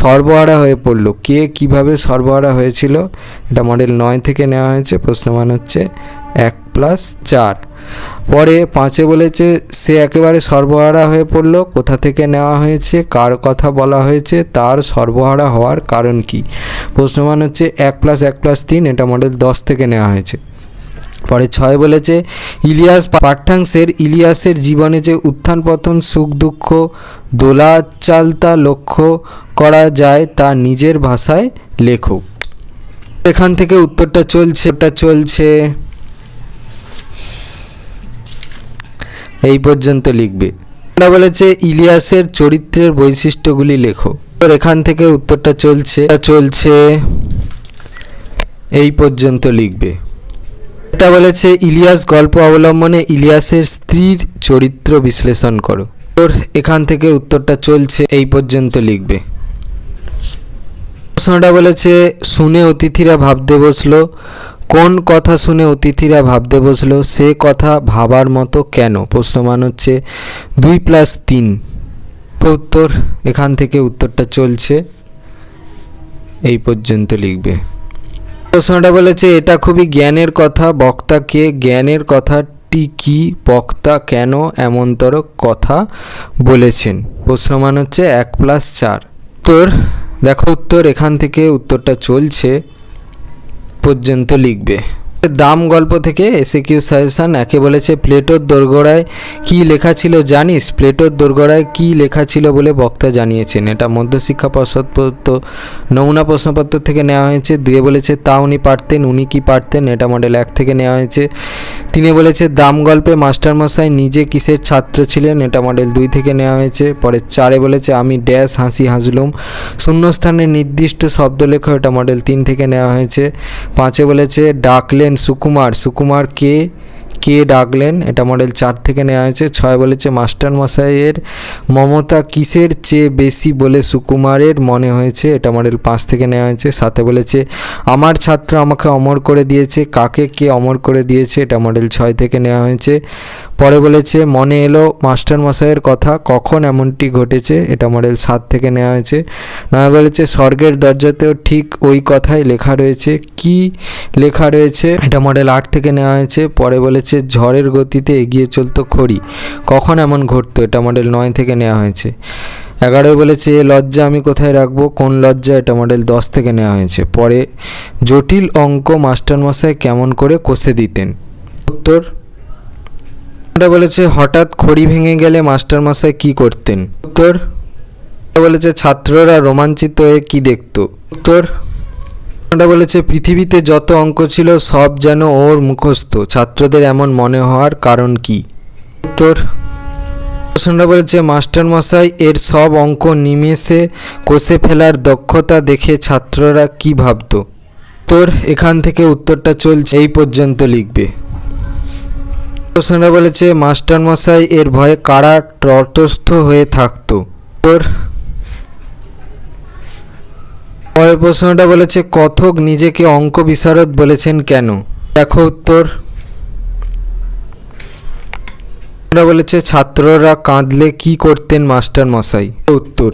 সর্বহারা হয়ে পড়ল, কে কিভাবে সর্বহারা হয়েছিল। এটা মডেল 9 থেকে নেওয়া হয়েছে। প্রশ্নমান হচ্ছে 1+4। পরে 5 বলেছে সে একেবারে সর্বহারা হয়ে পড়ল, কোথা থেকে নেওয়া হয়েছে, কার কথা বলা হয়েছে, তার সর্বহারা হওয়ার কারণ কি। প্রশ্নমান হচ্ছে 1+1+3। এটা মডেল 10 থেকে নেওয়া হয়েছে। পরে 6 বলেছে ইলিয়াস পাঠ্যাংশের ইলিয়াসের জীবনে যে উত্থান পতন সুখ দুঃখ দোলাচালতা লক্ষ্য করা যায় তা নিজের ভাষায় লেখো। এখান থেকে উত্তরটা চলছে এই পর্যন্ত লিখবে। এটা বলেছে ইলিয়াসের চরিত্রের বৈশিষ্ট্যগুলি লেখো। এখান থেকে উত্তরটা চলছে এই পর্যন্ত লিখবে। এটা বলেছে ইলিয়াস গল্প অবলম্বনে ইলিয়াসের স্ত্রীর চরিত্র বিশ্লেষণ করো। এখান থেকে উত্তরটা চলছে এই পর্যন্ত লিখবে। প্রশ্নটা বলেছে শুনে অতিথিরা ভাবতে বসলো, কোন কথা শুনে অতিথিরা ভাবতে বসলো, সে কথা ভাবার মতো কেন। প্রশ্নমান হচ্ছে 2+3। উত্তর এখান থেকে উত্তরটা চলছে এই পর্যন্ত লিখবে। প্রশ্নটা বলেছে এটা খুবই জ্ঞানের কথা, বক্তা কে, জ্ঞানের কথাটি কি, বক্তা কেন এমনতর কথা বলেছেন। প্রশ্নমান হচ্ছে 1+4। উত্তর দেখো, উত্তর এখান থেকে উত্তরটা চলছে পর্যন্ত লিখবে। দাম গল্প থেকে এসএকিউ সাজেশন। একে বলেছে প্লেটোর দোরগোড়ায় কি লেখা ছিল জানিস, প্লেটোর দোরগোড়ায় কি লেখা ছিল বলে বক্তা জানিয়েছেন। এটা মধ্যশিক্ষা প্রশ্নপত্র নমুনা প্রশ্নপত্র থেকে নেওয়া হয়েছে। 2 বলেছে তা উনি পারতেন, উনি কি পারতেন। এটা মডেল 1 থেকে নেওয়া হয়েছে। 3 বলেছে দাম গল্পে মাস্টারমশাই নিজে কিসের ছাত্র ছিলেন। এটা মডেল 2 থেকে নেওয়া হয়েছে। পরে 4 বলেছে আমি ড্যাশ হাসি হাসলুম, শূন্যস্থানে নির্দিষ্ট শব্দ লেখো। এটা মডেল 3 থেকে নেওয়া হয়েছে। 5 বলেছে ডাকলেন সুকুমার, সুকুমার কে ডাকলেন। এটা মডেল 4 থেকে নেওয়া হয়েছে। 6 বলেছে মাস্টারমশাইয়ের মমতা কিসের চেয়ে বেশি বলে সুকুমারের মনে হয়েছে। এটা মডেল 5 থেকে নেওয়া হয়েছে। 7 বলেছে আমার ছাত্র আমাকে অমর করে দিয়েছে, কাকে কে অমর করে দিয়েছে। এটা মডেল 6 থেকে নেওয়া হয়েছে। পরে বলেছে মনে এলো মাস্টারমশাইয়ের কথা, কখন এমনটি ঘটেছে। এটা মডেল 7 থেকে নেওয়া হয়েছে। 9 বলেছে স্বর্গের দরজাতেও ঠিক ওই কথাই লেখা রয়েছে, কি লেখা রয়েছে। এটা মডেল 8 থেকে নেওয়া হয়েছে। পরে বলেছে ঝড়ের গতিতে এগিয়ে চলতো খড়ি, কখন এমন ঘটতো। এটা মডেল 9 থেকে নেওয়া হয়েছে। 11 বলেছে লজ্জা আমি কোথায় রাখবো, কোন লজ্জা। এটা মডেল 10 থেকে নেওয়া হয়েছে। পরে জটিল অঙ্ক মাস্টারমশাই কেমন করে কষে দিতেন। উত্তর এটা বলেছে হঠাৎ খড়ি ভেঙে গেলে মাস্টারমশাই কি করতেন। উত্তর বলেছে ছাত্ররা রোমাঞ্চিত হয়ে কি দেখত। উত্তর এটা বলেছে পৃথিবীতে যত অঙ্ক ছিল সব যেন ওর মুখস্থ, ছাত্রদের এমন মনে হওয়ার কারণ কি। উত্তর প্রশ্নটা বলেছে মাস্টারমশাই এর সব অঙ্ক নিমেষে কষে ফেলার দক্ষতা দেখে ছাত্ররা কি ভাবত। উত্তর এখান থেকে উত্তরটা চলছে এই পর্যন্ত লিখবে। প্রশ্নটা বলেছে মাস্টারমশাই এর ভয়ে কারা তটস্থ হয়ে থাকতো। উত্তর পরের প্রশ্নটা বলেছে কথক নিজেকে অঙ্ক বিশারদ বলেছেন কেন। দেখো উত্তর বলেছে ছাত্ররা কাঁদলে কি করতেন মাস্টারমশাই। উত্তর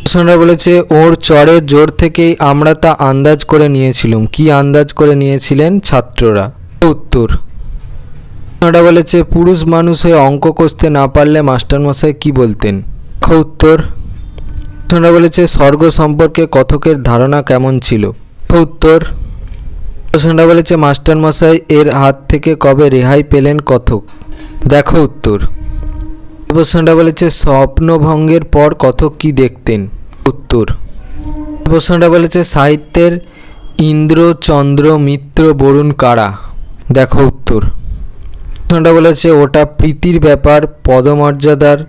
প্রশ্নটা বলেছে ওর চড়ের জোর থেকেই আমরা তা আন্দাজ করে নিয়েছিলাম, কি আন্দাজ করে নিয়েছিলেন ছাত্ররা। উত্তর প্রশ্নটা বলেছে পুরুষ মানুষ হয়ে অঙ্ক কষতে না পারলে মাস্টারমশাই কি বলতেন। উত্তর প্রশ্নটা বলেছে স্বর্গ সম্পর্কে কথকের ধারণা কেমন ছিল। উত্তর প্রশ্নটা বলেছে মাস্টারমশাই এর হাত থেকে কবে রেহাই পেলেন কথক। দেখো উত্তর প্রশ্নটা বলেছে স্বপ্নভঙ্গের পর কথক কি দেখতেন। উত্তর প্রশ্নটা বলেছে সাহিত্যের ইন্দ্র চন্দ্র মিত্র বরুণ কারা। দেখো উত্তর প্রশ্নটা বলেছে ওটা প্রীতির ব্যাপার, পদমর্যাদার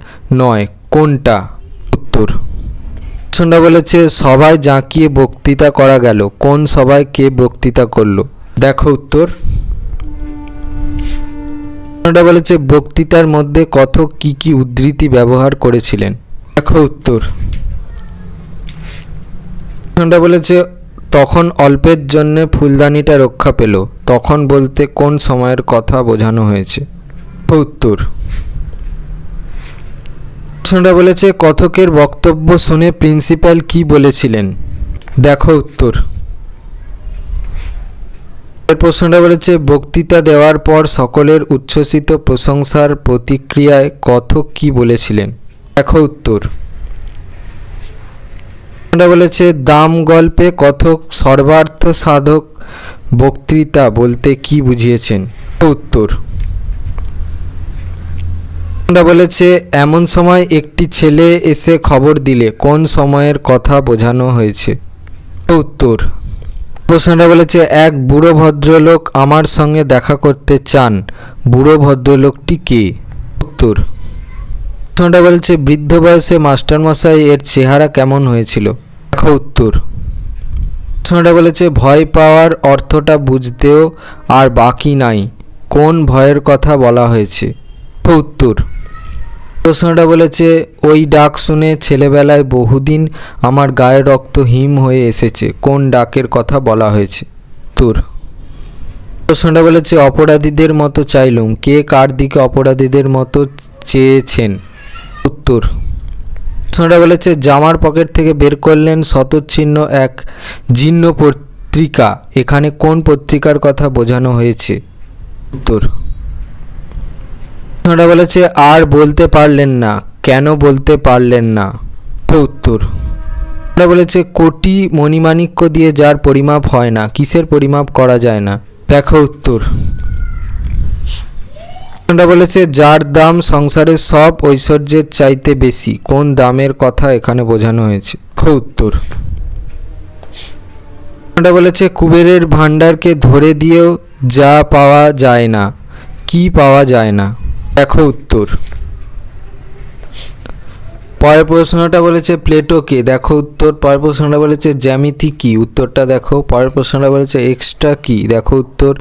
নয়, কোনটা? উত্তর। প্রশ্নটা বলেছে সভায় জাঁকিয়ে বক্তৃতা করা গেল, কোন সভায় কে বক্তৃতা করলো? দেখো উত্তর। প্রশ্নটা বলেছে বক্তৃতার মধ্যে কথক কি কি উদ্ধৃতি ব্যবহার করেছিলেন? দেখো উত্তর। প্রশ্নটা বলেছে তখন অল্পের জন্যে ফুলদানিটা রক্ষা পেল, তখন বলতে কোন সময়ের কথা বোঝানো হয়েছে? উত্তর। প্রশ্নটা বলেছে কথকের বক্তব্য শুনে প্রিন্সিপাল কি বলেছিলেন? দেখো উত্তর। এর প্রশ্নটা বলেছে বক্তৃতা দেওয়ার পর সকলের উচ্ছ্বসিত প্রশংসার প্রতিক্রিয়ায় কথক কি বলেছিলেন? দেখো উত্তর। প্রশ্নটা বলেছে দাম গল্পে কথক সর্বার্থ সাধক বক্তৃতা বলতে কি বুঝিয়েছেন? উত্তর। প্রশ্নটা বলেছে এমন সময় একটি ছেলে এসে খবর দিলে, কোন সময়ের কথা বোঝানো হয়েছে? উত্তর। প্রশ্নটা বলেছে এক বুড়ো ভদ্রলোক আমার সঙ্গে দেখা করতে চান, বুড়ো ভদ্রলোকটি কে? উত্তর। প্রশ্নটা বলেছে বৃদ্ধ বয়সে মাস্টারমশাই এর চেহারা কেমন হয়েছিল? দেখো উত্তর। প্রশ্নটা বলেছে ভয় পাওয়ার অর্থটা বুঝতেও আর বাকি নাই, কোন ভয়ের কথা বলা হয়েছে? উত্তর। প্রশ্নটা বলেছে ওই ডাক শুনে ছেলেবেলায় বহুদিন আমার গায়ে রক্ত হিম হয়ে এসেছে, কোন ডাকের কথা বলা হয়েছে? উত্তর। প্রশ্নটা বলেছে অপরাধীদের মতো চাইলুম, কে কার দিকে অপরাধীদের মতো চেয়েছেন? উত্তর। প্রশ্নটা বলেছে জামার পকেট থেকে বের করলেন শতচ্ছিন্ন এক জীর্ণ পত্রিকা, এখানে কোন পত্রিকার কথা বোঝানো হয়েছে? উত্তর। প্রশ্নটা বলেছে আর বলতে পারলেন না, কেন বলতে পারলেন না? উত্তর। প্রশ্নটা বলেছে কোটি মণিমাণিক্য দিয়ে যার পরিমাপ হয় না, কিসের পরিমাপ করা যায় না? দেখো উত্তর। প্রশ্নটা বলেছে যার দাম সংসারের সব ঐশ্বর্যের চাইতে বেশি, কোন দামের কথা এখানে বোঝানো হয়েছে? উত্তর। প্রশ্নটা বলেছে কুবেরের ভাণ্ডারকে ধরে দিয়েও যা পাওয়া যায় না, কি পাওয়া যায় না? দেখো উত্তর। পরের প্রশ্নটা বলেছে প্লেটোকে, দেখো উত্তর। পরের প্রশ্নটা বলেছে জ্যামিতি কি, উত্তরটা দেখো। পরের প্রশ্নটা বলেছে এক্সট্রা কি, দেখো উত্তর।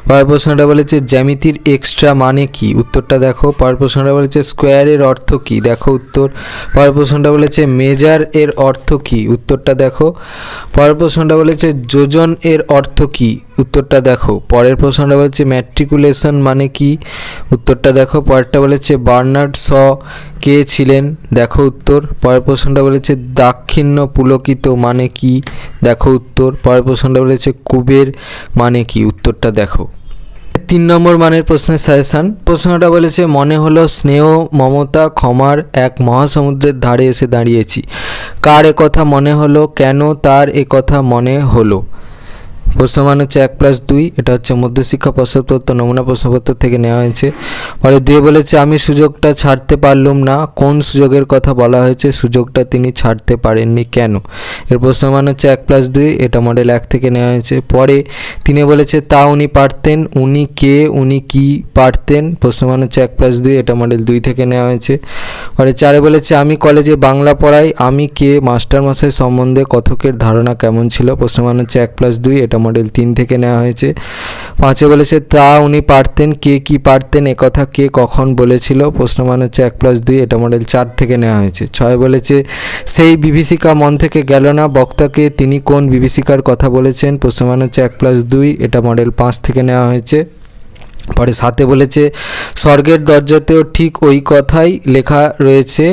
পরের প্রশ্নটা বলেছে জ্যামিতির এক্সট্রা মানে কি, উত্তরটা দেখো। পরের প্রশ্নটা বলেছে স্কোয়ারের অর্থ কি, দেখো উত্তর। পরের প্রশ্নটা বলেছে মেজার এর অর্থ কি, উত্তরটা দেখো। পরের প্রশ্নটা বলেছে যোজন এর অর্থ কি, উত্তরটা দেখো। পরের প্রশ্নটা বলেছে ম্যাট্রিকুলেশন মানে কি, উত্তরটা দেখো। পরেরটা বলেছে বার্নার্ড শ কে ছিলেন, দেখো উত্তর। পরের প্রশ্নটা বলেছে দাক্ষিণ্য পুলকিত মানে কি, দেখো উত্তর। পরের প্রশ্নটা বলেছে কুবের মানে কি, উত্তরটা দেখো। 3 নম্বর মানের প্রশ্নের সাজেশান। প্রশ্নটা বলেছে মনে হলো স্নেহ মমতা ক্ষমার এক মহাসমুদ্রের ধারে এসে দাঁড়িয়েছি, কার একথা মনে হলো, কেন তার একথা মনে হলো? প্রশ্নমান হচ্ছে 1+2, এটা হচ্ছে মধ্যশিক্ষা প্রশ্নপত্র নমুনা প্রশ্নপত্র থেকে নেওয়া হয়েছে। পরে দিয়ে বলেছে আমি সুযোগটা ছাড়তে পারলাম না, কোন সুযোগের কথা বলা হয়েছে, সুযোগটা তিনি ছাড়তে পারেননি কেন? এর প্রশ্নমান হচ্ছে 1+2, এটা মডেল 1 থেকে নেওয়া হয়েছে। পরে তিনি বলেছে তা উনি পারতেন, উনি কে, উনি কি পারতেন, প্রশ্নমান হচ্ছে 1+2, এটা মডেল 2 থেকে নেওয়া হয়েছে। পরে 4 বলেছে আমি কলেজে বাংলা পড়াই, আমি কে, মাস্টারমশাই সম্বন্ধে কথকের ধারণা কেমন ছিল, প্রশ্নমান হচ্ছে 1+2, এটা মডেল 3 থেকে নেওয়া হয়েছে। 5 বলেছে তা উনি পারতেন, কে কি পারতেন একথা কে কখন বলেছিল, প্রশ্নমান হচ্ছে 1+2, এটা মডেল 4 থেকে নেওয়া হয়েছে। 6 বলেছে সেই বিভীষিকা মন থেকে গেল না, বক্তাকে তিনি কোন বিভীষিকার কথা বলেছেন, প্রশ্নমান হচ্ছে 1+2, এটা মডেল 5 থেকে নেওয়া হয়েছে। পরে 7 বলেছে স্বর্গের দরজাতেও ঠিক ওই কথাই লেখা রয়েছে,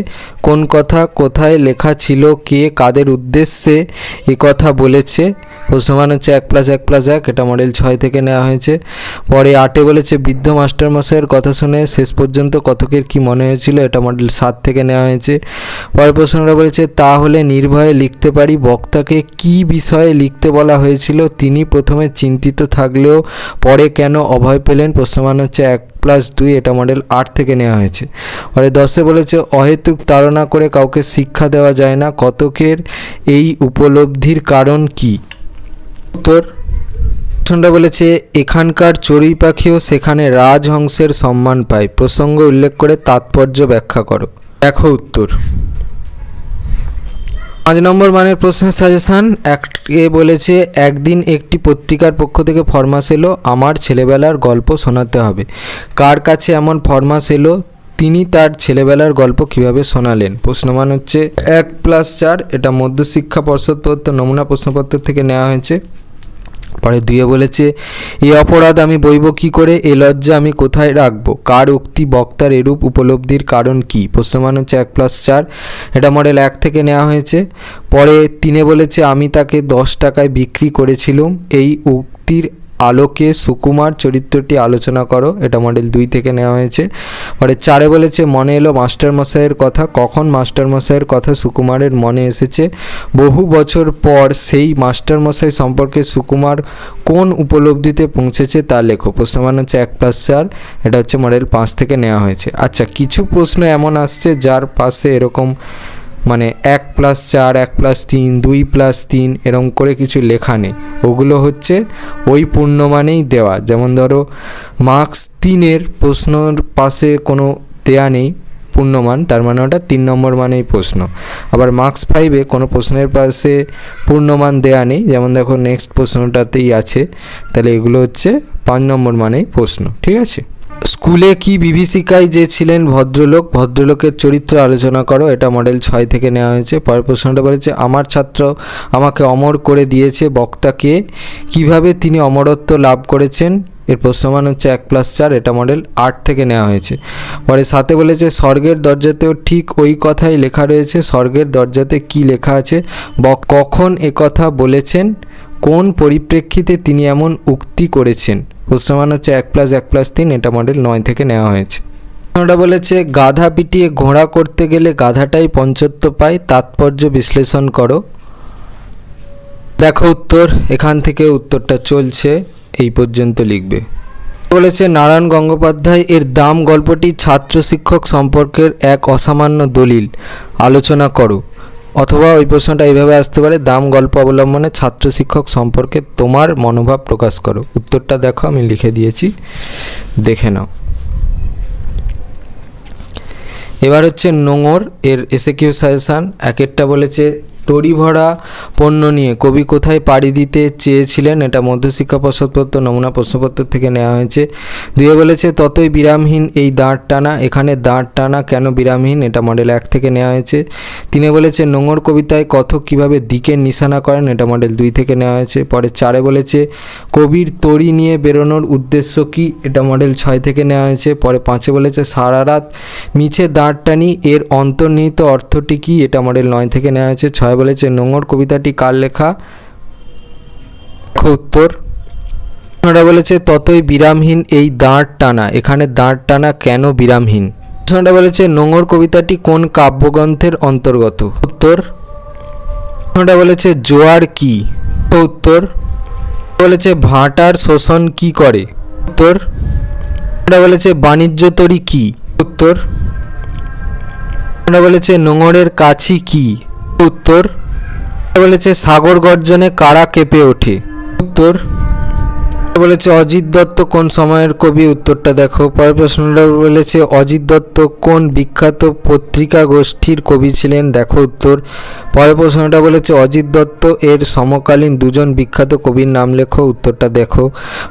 কোন কথা কোথায় লেখা ছিল, কে কাদের উদ্দেশ্যে এ কথা বলেছে, প্রশ্নমান হচ্ছে 1+1+1, এটা মডেল 6 থেকে নেওয়া হয়েছে। পরে 8 বলেছে বৃদ্ধ মাস্টারমশাইয়ের কথা শুনে শেষ পর্যন্ত কথকের কি মনে হয়েছিল, এটা মডেল 7 থেকে নেওয়া হয়েছে। পরের প্রশ্নটা বলেছে তাহলে নির্ভয়ে লিখতে পারি বক্তাকে কি বিষয়ে লিখতে বলা হয়েছিল, তিনি প্রথমে চিন্তিত থাকলেও পরে কেন অভয় পেলেন, প্রশ্নমান হচ্ছে 1+2, এটা মডেল 8 থেকে নেওয়া হয়েছে। পরে 10 বলেছে অহেতুক তাড়না করে কাউকে শিক্ষা দেওয়া যায় না, কথকের এই উপলব্ধির কারণ কি, উত্তর। প্রশ্নটা বলেছে এখানকার চড়ুই পাখিও সেখানে রাজহংসের সম্মান পায়, প্রসঙ্গ উল্লেখ করে তাৎপর্য ব্যাখ্যা করো। দেখো উত্তর। 5 নম্বর মানের প্রশ্নের সাজেশান। এ বলেছে একদিন একটি পত্রিকার পক্ষ থেকে ফরমাস এলো আমার ছেলেবেলার গল্প শোনাতে হবে। কার কাছে এমন ফরমাস এলো, তিনি তার ছেলেবেলার গল্প কিভাবে শোনালেন? প্রশ্নমান হচ্ছে 1+4। এটা মধ্যশিক্ষা পর্ষদ প্রদত্ত নমুনা প্রশ্নপত্র থেকে নেওয়া হয়েছে। পরে 2 বলেছে এ অপরাধ আমি বইব কি করে, এ লজ্জা আমি কোথায় রাখবো, কার উক্তি বক্তার এরূপ উপলব্ধির কারণ কি? প্রশ্নমান হচ্ছে 1+4। এটা মডেল 1 থেকে নেওয়া হয়েছে। পরে 3 বলেছে আমি তাকে 10 টাকায় বিক্রি করেছিলাম, এই উক্তির আলোকে সুকুমার চরিত্রটি আলোচনা করো। এটা মডেল 2 থেকে নেওয়া হয়েছে। পরে 4 বলেছে মনে এলো মাস্টারমশাইয়ের কথা, কখন মাস্টারমশাইয়ের কথা সুকুমারের মনে এসেছে, বহু বছর পর সেই মাস্টারমশাই সম্পর্কে সুকুমার কোন উপলব্ধিতে পৌঁছেছে তা লেখো। প্রশ্নমান হচ্ছে 1+4। এটা হচ্ছে মডেল 5 থেকে নেওয়া হয়েছে। আচ্ছা, কিছু প্রশ্ন এমন আসছে যার পাশে এরকম মানে 1+4, 1+3, 2+3 এরকম করে কিছু লেখা নেই, ওগুলো হচ্ছে ওই পূর্ণমানেই দেওয়া। যেমন ধরো মার্কস 3-এর প্রশ্নর পাশে কোনো দেয়া নেই পূর্ণমান, তার মানে ওটা 3 নম্বর মানেই প্রশ্ন। আবার মার্কস 5-এ কোনো প্রশ্নের পাশে পূর্ণমান দেয়া নেই, যেমন দেখো নেক্সট প্রশ্নটাতেই আছে, তাহলে এগুলো হচ্ছে 5 নম্বর মানেই প্রশ্ন। ঠিক আছে। স্কুলে কি বিভীষিকায় যে ছিলেন ভদ্রলোক, ভদ্রলোকের চরিত্র আলোচনা করো। এটা মডেল 6 থেকে নেওয়া হয়েছে। পরের প্রশ্নটা বলেছে আমার ছাত্র আমাকে অমর করে দিয়েছে, বক্তাকে কিভাবে তিনি অমরত্ব লাভ করেছেন? এর প্রশ্নমান হচ্ছে 1+4। এটা মডেল 8 থেকে নেওয়া হয়েছে। পরে 7 বলেছে স্বর্গের দরজাতেও ঠিক ওই কথাই লেখা রয়েছে, স্বর্গের দরজাতে কি লেখা আছে, কখন একথা বলেছেন, কোন পরিপ্রেক্ষিতে তিনি এমন উক্তি করেছেন? প্রশ্নমান হচ্ছে 1+1+3। এটা মডেল 9 থেকে নেওয়া হয়েছে। প্রশ্নটা বলেছে গাধা পিটিয়ে ঘোড়া করতে গেলে গাধাটাই পঞ্চত্ব পায়, তাৎপর্য বিশ্লেষণ করো। দেখো উত্তর। এখান থেকে উত্তরটা চলছে, এই পর্যন্ত লিখবে। বলেছে নারায়ণ গঙ্গোপাধ্যায় এর দাম গল্পটি ছাত্র শিক্ষক সম্পর্কের এক অসামান্য দলিল, আলোচনা করো। অথবা ওই প্রশ্নটা এইভাবে আসতে পারে দাম গল্প অবলম্বনে ছাত্র শিক্ষক সম্পর্কে তোমার মনোভাব প্রকাশ করো। উত্তরটা দেখো, আমি লিখে দিয়েছি, দেখে নাও। এবার হচ্ছে নোঙর, এর এসএকিউ সাজেশান। 1-টা বলেছে তড়ি ভরা পণ্য নিয়ে কবি কোথায় পাড়ি দিতে চেয়েছিলেন? এটা মধ্যশিক্ষা পর্ষদ প্রদত্ত নমুনা প্রশ্নপত্র থেকে নেওয়া হয়েছে। 2 বলেছে ততই বিরামহীন এই দাঁড় টানা, এখানে দাঁড় টানা কেন বিরামহীন? এটা মডেল 1 থেকে নেওয়া হয়েছে। 3 বলেছে নোঙর কবিতায় কথক কিভাবে দিকের নিশানা করেন? এটা মডেল 2 থেকে নেওয়া হয়েছে। পরে 4 বলেছে কবির তড়ি নিয়ে বেরোনোর উদ্দেশ্য কি? এটা মডেল 6 থেকে নেওয়া হয়েছে। পরে 5 বলেছে সারা রাত মিছে দাঁড় টানি, এর অন্তর্নিহিত অর্থটি কি? এটা মডেল 9 থেকে নেওয়া হয়েছে। 6 বলেছে নোঙর কবিতাটি কার লেখা? উত্তর। প্রশ্নটা বলেছে ততই বিরামহীন এই দাঁড় টানা, এখানে দাঁড় টানা কেন বিরামহীন? প্রশ্নটা বলেছে নোঙর কবিতাটি কোন কাব্যগ্রন্থের অন্তর্গত? উত্তর। প্রশ্নটা বলেছে জোয়ার কি? উত্তর। বলেছে ভাটার শোষণ কি করে? উত্তর। প্রশ্নটা বলেছে বাণিজ্য তরী কি? উত্তর। প্রশ্নটা বলেছে নোঙরের কাছি কি? উত্তর। বলেছে সাগর গর্জনে কারা কেঁপে ওঠে? উত্তর। বলেছে অজিত দত্ত কোন সময়ের কবি? উত্তরটা দেখো। পরের প্রশ্নটা বলেছে অজিত দত্ত কোন বিখ্যাত পত্রিকা গোষ্ঠীর কবি ছিলেন? দেখো উত্তর। পরের প্রশ্নটা বলেছে অজিত দত্ত এর সমকালীন 2জন বিখ্যাত কবির নাম লেখো। উত্তরটা দেখো।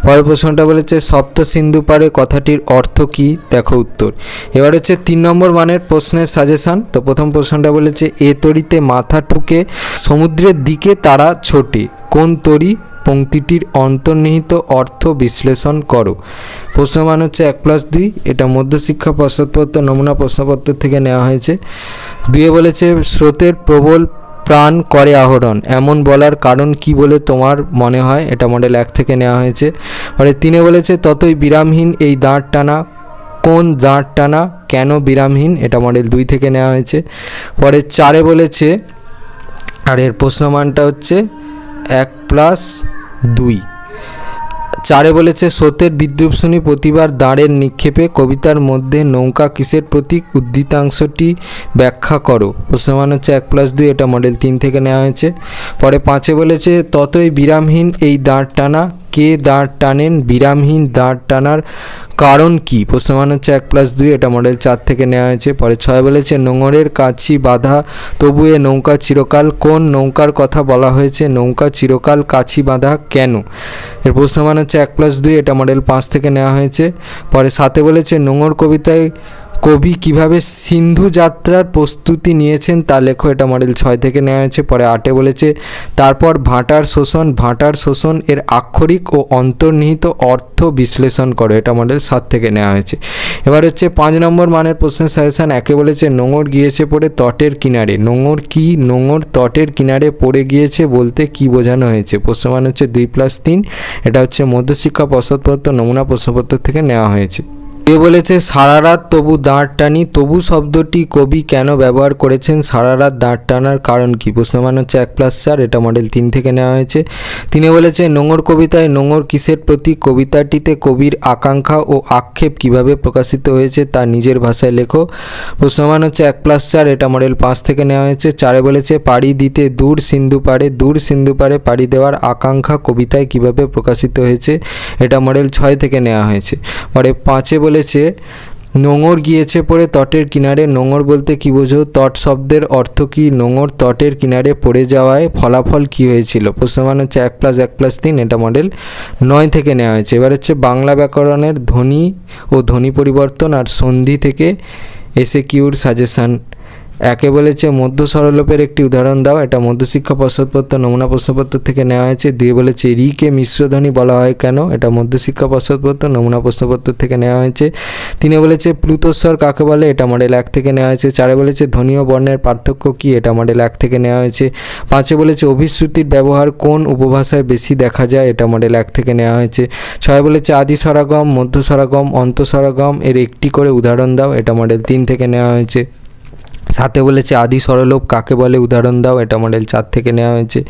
পরের প্রশ্নটা বলেছে সপ্ত সিন্ধু পারে কথাটির অর্থ কি? দেখো উত্তর। এবার হচ্ছে 3 নম্বর মানের প্রশ্নের সাজেশান। তো প্রথম প্রশ্নটা বলেছে এ তরীতে মাথা ঠুকে সমুদ্রের দিকে তারা ছোটে, কোন তরী? পংক্তিটির অন্তর্নিহিত অর্থ বিশ্লেষণ করো। প্রশ্নমান হচ্ছে 1+2। এটা মধ্যশিক্ষা পর্ষদ প্রদত্ত নমুনা প্রশ্নপত্র থেকে নেওয়া হয়েছে। 2 বলেছে স্রোতের প্রবল প্রাণ করে আহরণ, এমন বলার কারণ কি বলে তোমার মনে হয়? এটা মডেল 1 থেকে নেওয়া হয়েছে। পরে 3 বলেছে ততই বিরামহীন এই দাঁড় টানা, কোন দাঁড় টানা কেন বিরামহীন? এটা মডেল 2 থেকে নেওয়া হয়েছে। পরে 4 বলেছে, আর এর প্রশ্নমানটা হচ্ছে 1+2। 4 বলেছে স্রোতের বিদ্রুপ শুনি প্রতিবার দাঁড়ের নিক্ষেপে কবিতার মধ্যে নৌকা কিসের প্রতীক? উদ্ধৃতাংশটি ব্যাখ্যা করো। প্রশ্নমান হচ্ছে 1+2। এটা মডেল 3 থেকে নেওয়া হয়েছে। পরে 5 বলেছে ততই বিরামহীন এই দাঁড় টানা কে দাঁড় টানেন? বিরামহীন দাঁড় টানার কারণ কি? প্রশ্নমান হচ্ছে 1+2, এটা মডেল 4 থেকে নেওয়া হয়েছে। পরে 6 বলেছে নোঙরের কাছি বাঁধা তবু এ নৌকা চিরকাল, কোন নৌকার কথা বলা হয়েছে? নৌকা চিরকাল কাছি বাঁধা কেন? এর প্রশ্নমান হচ্ছে 1+2, এটা মডেল 5 থেকে নেওয়া হয়েছে। পরে 7 বলেছে নোঙর কবিতায় কবি কিভাবে সিন্ধু যাত্রার প্রস্তুতি নিয়েছেন তা লেখো, এটা মডেল 6 থেকে নেওয়া হয়েছে। পরে 8 বলেছে তারপর ভাটার শোষণ এর আক্ষরিক ও অন্তর্নিহিত অর্থ বিশ্লেষণ করো, এটা মডেল 7 থেকে নেওয়া হয়েছে। এবার হচ্ছে 5 নম্বর মানের প্রশ্নের সাজেশন। 1 বলেছে নোঙর গিয়েছে পড়ে তটের কিনারে। নোঙর কি? নোঙর তটের কিনারে পড়ে গিয়েছে বলতে কি বোঝানো হয়েছে? প্রশ্নমান হচ্ছে 2+3, এটা হচ্ছে মধ্যশিক্ষা প্রশ্নপত্র নমুনা প্রশ্নপত্র থেকে নেওয়া হয়েছে। এ বলেছে সারা রাত তবু দাঁড় টানি, তবু শব্দটি কবি কেন ব্যবহার করেছেন? সারা রাত দাঁড় টানার কারণ কি? প্রশ্নমান হচ্ছে 1+4, এটা মডেল 3 থেকে নেওয়া হয়েছে। 3 বলেছে নোঙর কবিতায় নোঙর কিসের প্রতীক? কবিতাটিতে কবির আকাঙ্ক্ষা ও আক্ষেপ কিভাবে প্রকাশিত হয়েছে তা নিজের ভাষায় লেখো, প্রশ্নমান হচ্ছে 1+4, এটা মডেল 5 থেকে নেওয়া হয়েছে। 4 বলেছে পাড়ি দিতে দূর সিন্ধু পাড়ে পাড়ি দেওয়ার আকাঙ্ক্ষা কবিতায় কিভাবে প্রকাশিত হয়েছে? এটা মডেল 6 থেকে নেওয়া হয়েছে। পরে 5 বলেছে নোঙর গিয়েছে পড়ে তটের কিনারে। নোঙর বলতে কি বোঝো? তট শব্দের অর্থ কি? নোঙর তটের কিনারে পড়ে যাওয়ায় ফলাফল কি হয়েছিল? প্রশ্নমান হচ্ছে 1+1+3, এটা মডেল 9 থেকে নেওয়া হয়েছে। এবার হচ্ছে বাংলা ব্যাকরণের ধ্বনি ও ধ্বনি পরিবর্তন আর সন্ধি থেকে এসএকিউর সাজেশন। 1 বলেছে মধ্য স্বরলোপের একটি উদাহরণ দাও, এটা মধ্যশিক্ষা প্রশ্নপত্র নমুনা প্রশ্নপত্র থেকে নেওয়া হয়েছে। 2 বলেছে রিকে মিশ্রধ্বনি বলা হয় কেন? এটা মধ্যশিক্ষা প্রশ্নপত্র নমুনা প্রশ্নপত্র থেকে নেওয়া হয়েছে। 3 বলেছে প্লুতস্বর কাকে বলে? এটা মডেল 1 থেকে নেওয়া হয়েছে। 4 বলেছে ধ্বনি ও বর্ণের পার্থক্য কি? এটা মডেল 1 থেকে নেওয়া হয়েছে। 5 বলেছে অভিশ্রুতির ব্যবহার কোন উপভাষায় বেশি দেখা যায়? এটা মডেল 1 থেকে নেওয়া হয়েছে। 6 বলেছে আদি স্বরাগম, মধ্য স্বরাগম, অন্ত স্বরাগম এর একটি করে উদাহরণ দাও, এটা মডেল 3 থেকে নেওয়া হয়েছে। 7 বলেছে আদি স্বরলোপ কাকে বলে? উদাহরণ দাও, এটা মডেল 4 থেকে নেওয়া হয়েছে।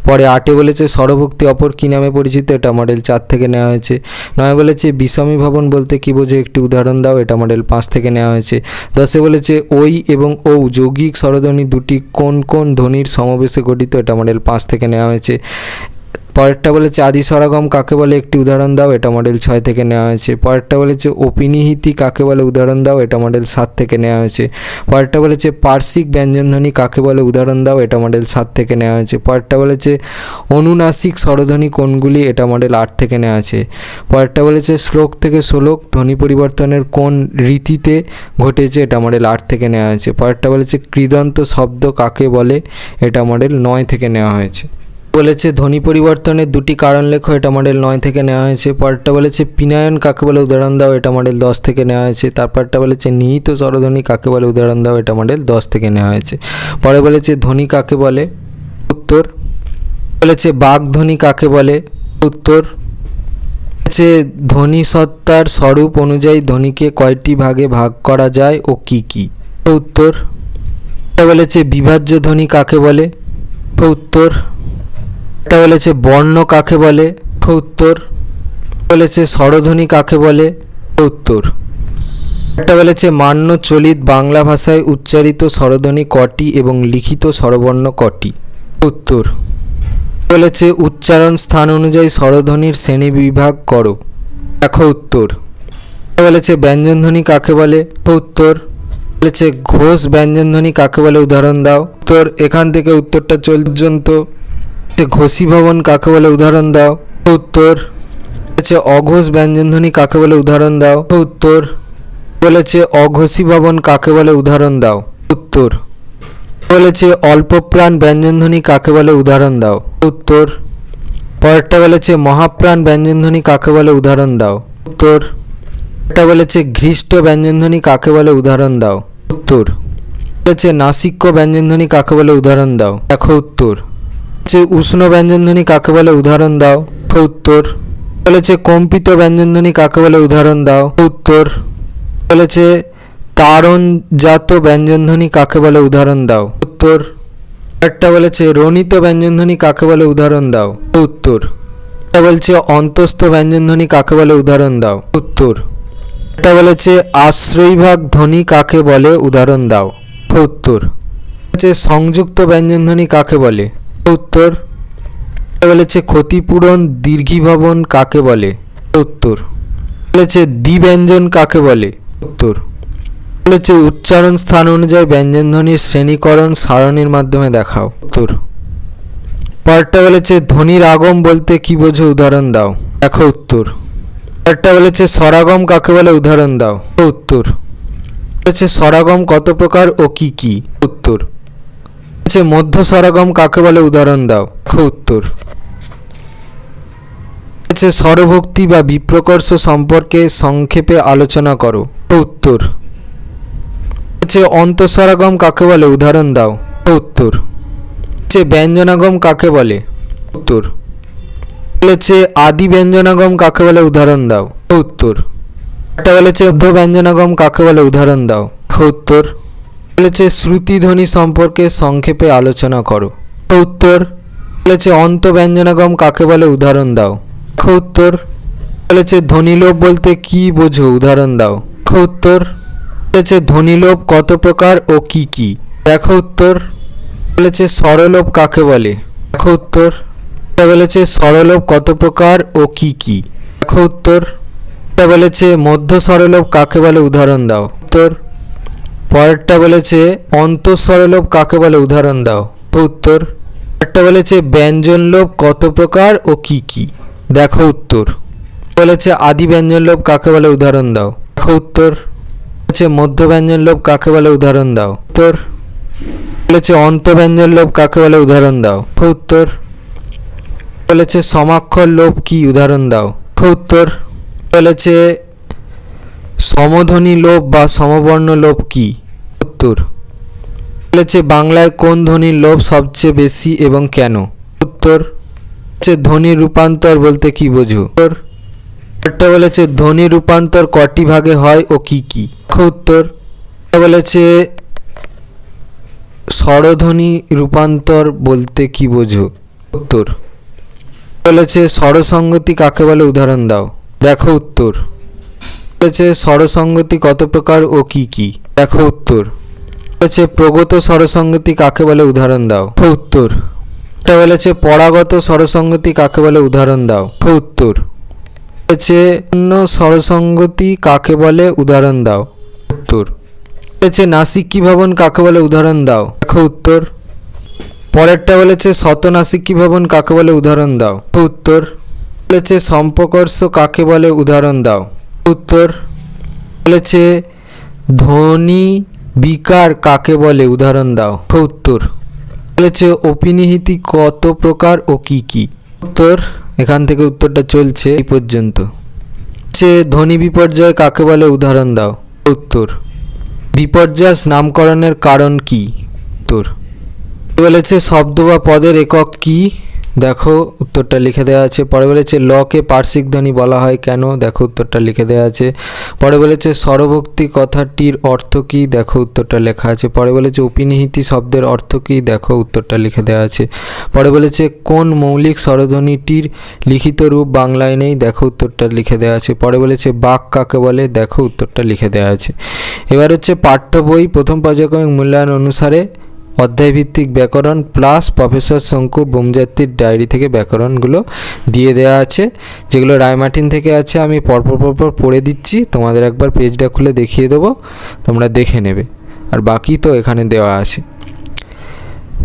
পরে 8 বলেছে স্বরভক্তি অপর কী নামে পরিচিত? এটা মডেল 4 থেকে নেওয়া হয়েছে। 9 বলেছে বিষমী ভবন বলতে কী বোঝো? একটি উদাহরণ দাও, এটা মডেল 5 থেকে নেওয়া হয়েছে। 10 বলেছে ওই এবং ঔ যৌগিক স্বরধ্বনি দুটি কোন কোন ধ্বনির সমাবেশে গঠিত? এটা মডেল 5 থেকে নেওয়া হয়েছে। পরেরটা বলেছে আদি স্বরাগম কাকে বলে? একটি উদাহরণ দাও, এটা মডেল 6 থেকে নেওয়া হয়েছে। পরেরটা বলেছে অপিনিহিতি কাকে বলে? উদাহরণ দাও, এটা মডেল 7 থেকে নেওয়া হয়েছে। পরেরটা বলেছে পার্শ্বিক ব্যঞ্জনধ্বনি কাকে বলে? উদাহরণ দাও, এটা মডেল 7 থেকে নেওয়া হয়েছে। পরেরটা বলেছে অনুনাসিক স্বরধ্বনি কোনগুলি? এটা মডেল 8 থেকে নেওয়া আছে। পরেরটা বলেছে শ্লোক থেকে শ্লোক ধ্বনি পরিবর্তনের কোন রীতিতে ঘটেছে? এটা মডেল 8 থেকে নেওয়া হয়েছে। পরেরটা বলেছে কৃদন্ত শব্দ কাকে বলে? এটা মডেল 9 থেকে নেওয়া হয়েছে। বলেছে ধ্বনি পরিবর্তনের দুটি কারণ লেখো, এটা মডেল 9 থেকে নেওয়া হয়েছে। পরেরটা বলেছে পিনায়ন কাকে বলে? উদাহরণ দাও, এটা মডেল 10 থেকে নেওয়া হয়েছে। তারপরটা বলেছে নিহিত স্বরধ্বনি কাকে বলে? উদাহরণ দাও, এটা মডেল 10 থেকে নেওয়া হয়েছে। পরে বলেছে ধ্বনি কাকে বলে? উত্তর। বলেছে বাগধ্বনি কাকে বলে? উত্তর। বলেছে ধ্বনি সত্তার স্বরূপ অনুযায়ী ধ্বনিকে কয়টি ভাগে ভাগ করা যায় ও কি কি? উত্তর। বলেছে বিভাজ্য ধ্বনি কাকে বলে? উত্তর। এটা বলেছে বর্ণ কাকে বলে? উত্তর। বলেছে স্বরধ্বনি কাকে বলে? উত্তর। এটা বলেছে মান্য চলিত বাংলা ভাষায় উচ্চারিত স্বরধ্বনি কটি এবং লিখিত স্বরবর্ণ কটি? উত্তর। বলেছে উচ্চারণ স্থান অনুযায়ী স্বরধ্বনির শ্রেণী বিভাগ করো, দেখো উত্তর। বলেছে ব্যঞ্জনধ্বনি কাকে বলে? উত্তর। বলেছে ঘোষ ব্যঞ্জনধ্বনি কাকে বলে? উদাহরণ দাও। উত্তর। এখান থেকে উত্তরটা পর্যন্ত। ঘোষী ভবন কাকে বলে? উদাহরণ দাও। উত্তর। বলেছে অঘোষ ব্যঞ্জনধ্বনি কাকে বলে? উদাহরণ দাও। উত্তর। বলেছে অঘোষী ভবন কাকে বলে? উদাহরণ দাও। উত্তর। বলেছে অল্পপ্রাণ ব্যঞ্জনধ্বনি কাকে বলে? উদাহরণ দাও। উত্তর। পরেরটা বলেছে মহাপ্রাণ ব্যঞ্জনধ্বনি কাকে বলে? উদাহরণ দাও। উত্তর। এটা বলেছে ঘৃষ্ট ব্যঞ্জনধ্বনি কাকে বলে? উদাহরণ দাও। উত্তর। বলেছে নাসিক্য ব্যঞ্জনধ্বনি কাকে বলে? উদাহরণ দাও, দেখো উত্তর। বলেছে উষ্ণ ব্যঞ্জনধ্বনি কাকে বলে? উদাহরণ দাও, উত্তর। বলেছে কম্পিত ব্যঞ্জনধ্বনি কাকে বলে? উদাহরণ দাও, উত্তর। বলেছে তারণজাত ব্যঞ্জনধ্বনি কাকে বলে? উদাহরণ দাও, উত্তর। একটা বলেছে রণিত ব্যঞ্জনধ্বনি কাকে বলে? উদাহরণ দাও, উত্তর। এটা বলছে অন্তস্থ ব্যঞ্জনধ্বনি কাকে বলে? উদাহরণ দাও, উত্তর। এটা বলেছে আশ্রয়ীভাগ ধ্বনি কাকে বলে? উদাহরণ দাও, উত্তর। বলেছে সংযুক্ত ব্যঞ্জনধ্বনি কাকে বলে? উত্তর। বলেছে ক্ষতিপূরণ দীর্ঘীভবন কাকে বলে? উত্তর বলেছে দ্বিব্যঞ্জন কাকে বলে? উত্তর বলেছে উচ্চারণ স্থান অনুযায়ী ব্যঞ্জনধ্বনির শ্রেণীকরণ সারণীর মাধ্যমে দেখাও। উত্তর পরেরটা বলেছে ধ্বনির আগম বলতে কি বোঝো, উদাহরণ দাও। দেখো উত্তর। পরেরটা বলেছে স্বরাগম কাকে বলে, উদাহরণ দাও। উত্তর বলেছে স্বরাগম কত প্রকার ও কি কি? উত্তর বলেছে মধ্য স্বরাগম কাকে বলে, উদাহরণ দাও। দেখো উত্তর বলেছে স্বরভক্তি বা বিপ্রকর্ষ সম্পর্কে সংক্ষেপে আলোচনা করো। উত্তর বলেছে অন্তঃস্বরাগম কাকে বলে, উদাহরণ দাও। উত্তর বলেছে ব্যঞ্জনাগম কাকে বলে? উত্তর বলেছে আদি ব্যঞ্জনাগম কাকে বলে, উদাহরণ দাও। উত্তর এটা বলেছে মধ্য ব্যঞ্জনাগম কাকে বলে, উদাহরণ দাও। উত্তর বলেছে শ্রুতি ধ্বনি সম্পর্কে সংক্ষেপে আলোচনা করো। উত্তর বলেছে অন্ত ব্যঞ্জনাগম কাকে বলে, উদাহরণ দাও। উত্তর বলেছে ধ্বনিলোপ বলতে কি বোঝো, উদাহরণ দাও। উত্তর বলেছে ধ্বনিলোপ কত প্রকার ও কি কি? দেখো উত্তর বলেছে স্বরলোপ কাকে বলে? দেখো উত্তর বলেছে স্বরলোপ কত প্রকার ও কি কি? দেখো উত্তর বলেছে মধ্য স্বরলোপ কাকে বলে, উদাহরণ দাও। উত্তর পরেরটা বলেছে অন্তঃস্বরলোপ কাকে বলে, উদাহরণ দাও। উত্তর পরেরটা বলেছে ব্যঞ্জন লোপ কত প্রকার ও কি কি? দেখো উত্তর বলেছে আদি ব্যঞ্জন লোপ কাকে বলে, উদাহরণ দাও। দেখো উত্তর বলেছে মধ্য ব্যঞ্জন লোপ কাকে বলে, উদাহরণ দাও। উত্তর বলেছে অন্ত ব্যঞ্জন লোপ কাকে বলে, উদাহরণ দাও। উত্তর বলেছে সমাক্ষর লোপ কি, উদাহরণ দাও। উত্তর বলেছে সমধ্বনি লোপ বা সমবর্ণ লোপ কি? উত্তর বলেছে বাংলায় কোন ধ্বনির লোপ সবচেয়ে বেশি এবং কেন? উত্তর বলেছে ধ্বনির রূপান্তর বলতে কি বোঝো? উত্তর বলেছে ধ্বনির রূপান্তর কটি ভাগে হয় ও কি কি? উত্তর বলেছে স্বরধ্বনি রূপান্তর বলতে কি বোঝো? উত্তর বলেছে স্বরসঙ্গতি কাকে বলে, উদাহরণ দাও। দেখো উত্তর বলেছে স্বরসঙ্গতি কত প্রকার ও কি কি? দেখো উত্তর বলেছে প্রগত স্বরসঙ্গতি কাকে বলে, উদাহরণ দাও। উত্তর এটা বলেছে পরাগত স্বরসঙ্গতি কাকে বলে, উদাহরণ দাও। উত্তর বলেছে অন্য স্বরসঙ্গতি কাকে বলে, উদাহরণ দাও। উত্তর বলেছে নাসিক্যী ভবন কাকে বলে, উদাহরণ দাও। দেখো উত্তর পরেরটা বলেছে শতনাসিক্যী ভবন কাকে বলে, উদাহরণ দাও। উত্তর বলেছে সম্প্রকর্ষ কাকে বলে, উদাহরণ দাও। উত্তর বলেছে ধ্বনি বিকার কাকে বলে, উদাহরণ দাও। উত্তর বলেছে অপিনিহিতি কত প্রকার ও কি কি? উত্তর এখান থেকে উত্তরটা চলছে এই পর্যন্ত। সে ধ্বনি বিপর্যয় কাকে বলে, উদাহরণ দাও। উত্তর বিপর্যয় নামকরণের কারণ কি? উত্তর বলেছে শব্দ বা পদের একক কি? দেখো উত্তরটা লিখে দেওয়া আছে। পরে বলেছে লকে পার্শ্বিক ধ্বনি বলা হয় কেন? দেখো উত্তরটা লিখে দেওয়া আছে। পরে বলেছে স্বরভক্তি কথাটির অর্থ কী? দেখো উত্তরটা লেখা আছে। পরে বলেছে উপনিহিতি শব্দের অর্থ কী? দেখো উত্তরটা লিখে দেওয়া আছে। পরে বলেছে কোন মৌলিক স্বরধ্বনিটির লিখিত রূপ বাংলায় নেই? দেখো উত্তরটা লিখে দেওয়া আছে। পরে বলেছে বাক কাকে বলে? দেখো উত্তরটা লিখে দেওয়া আছে। এবার হচ্ছে পাঠ্য বই প্রথম পর্যায়ক্রমিক মূল্যায়ন অনুসারে অধ্যায়ভিত্তিক ব্যাকরণ প্লাস প্রফেসর শঙ্কু বোমজাতির ডায়েরি থেকে ব্যাকরণগুলো দিয়ে দেওয়া আছে, যেগুলো রায়মার্টিন থেকে আছে। আমি পরপর পড়ে দিচ্ছি, তোমাদের একবার পেজটা খুলে দেখিয়ে দেবো, তোমরা দেখে নেবে। আর বাকি তো এখানে দেওয়া আছে।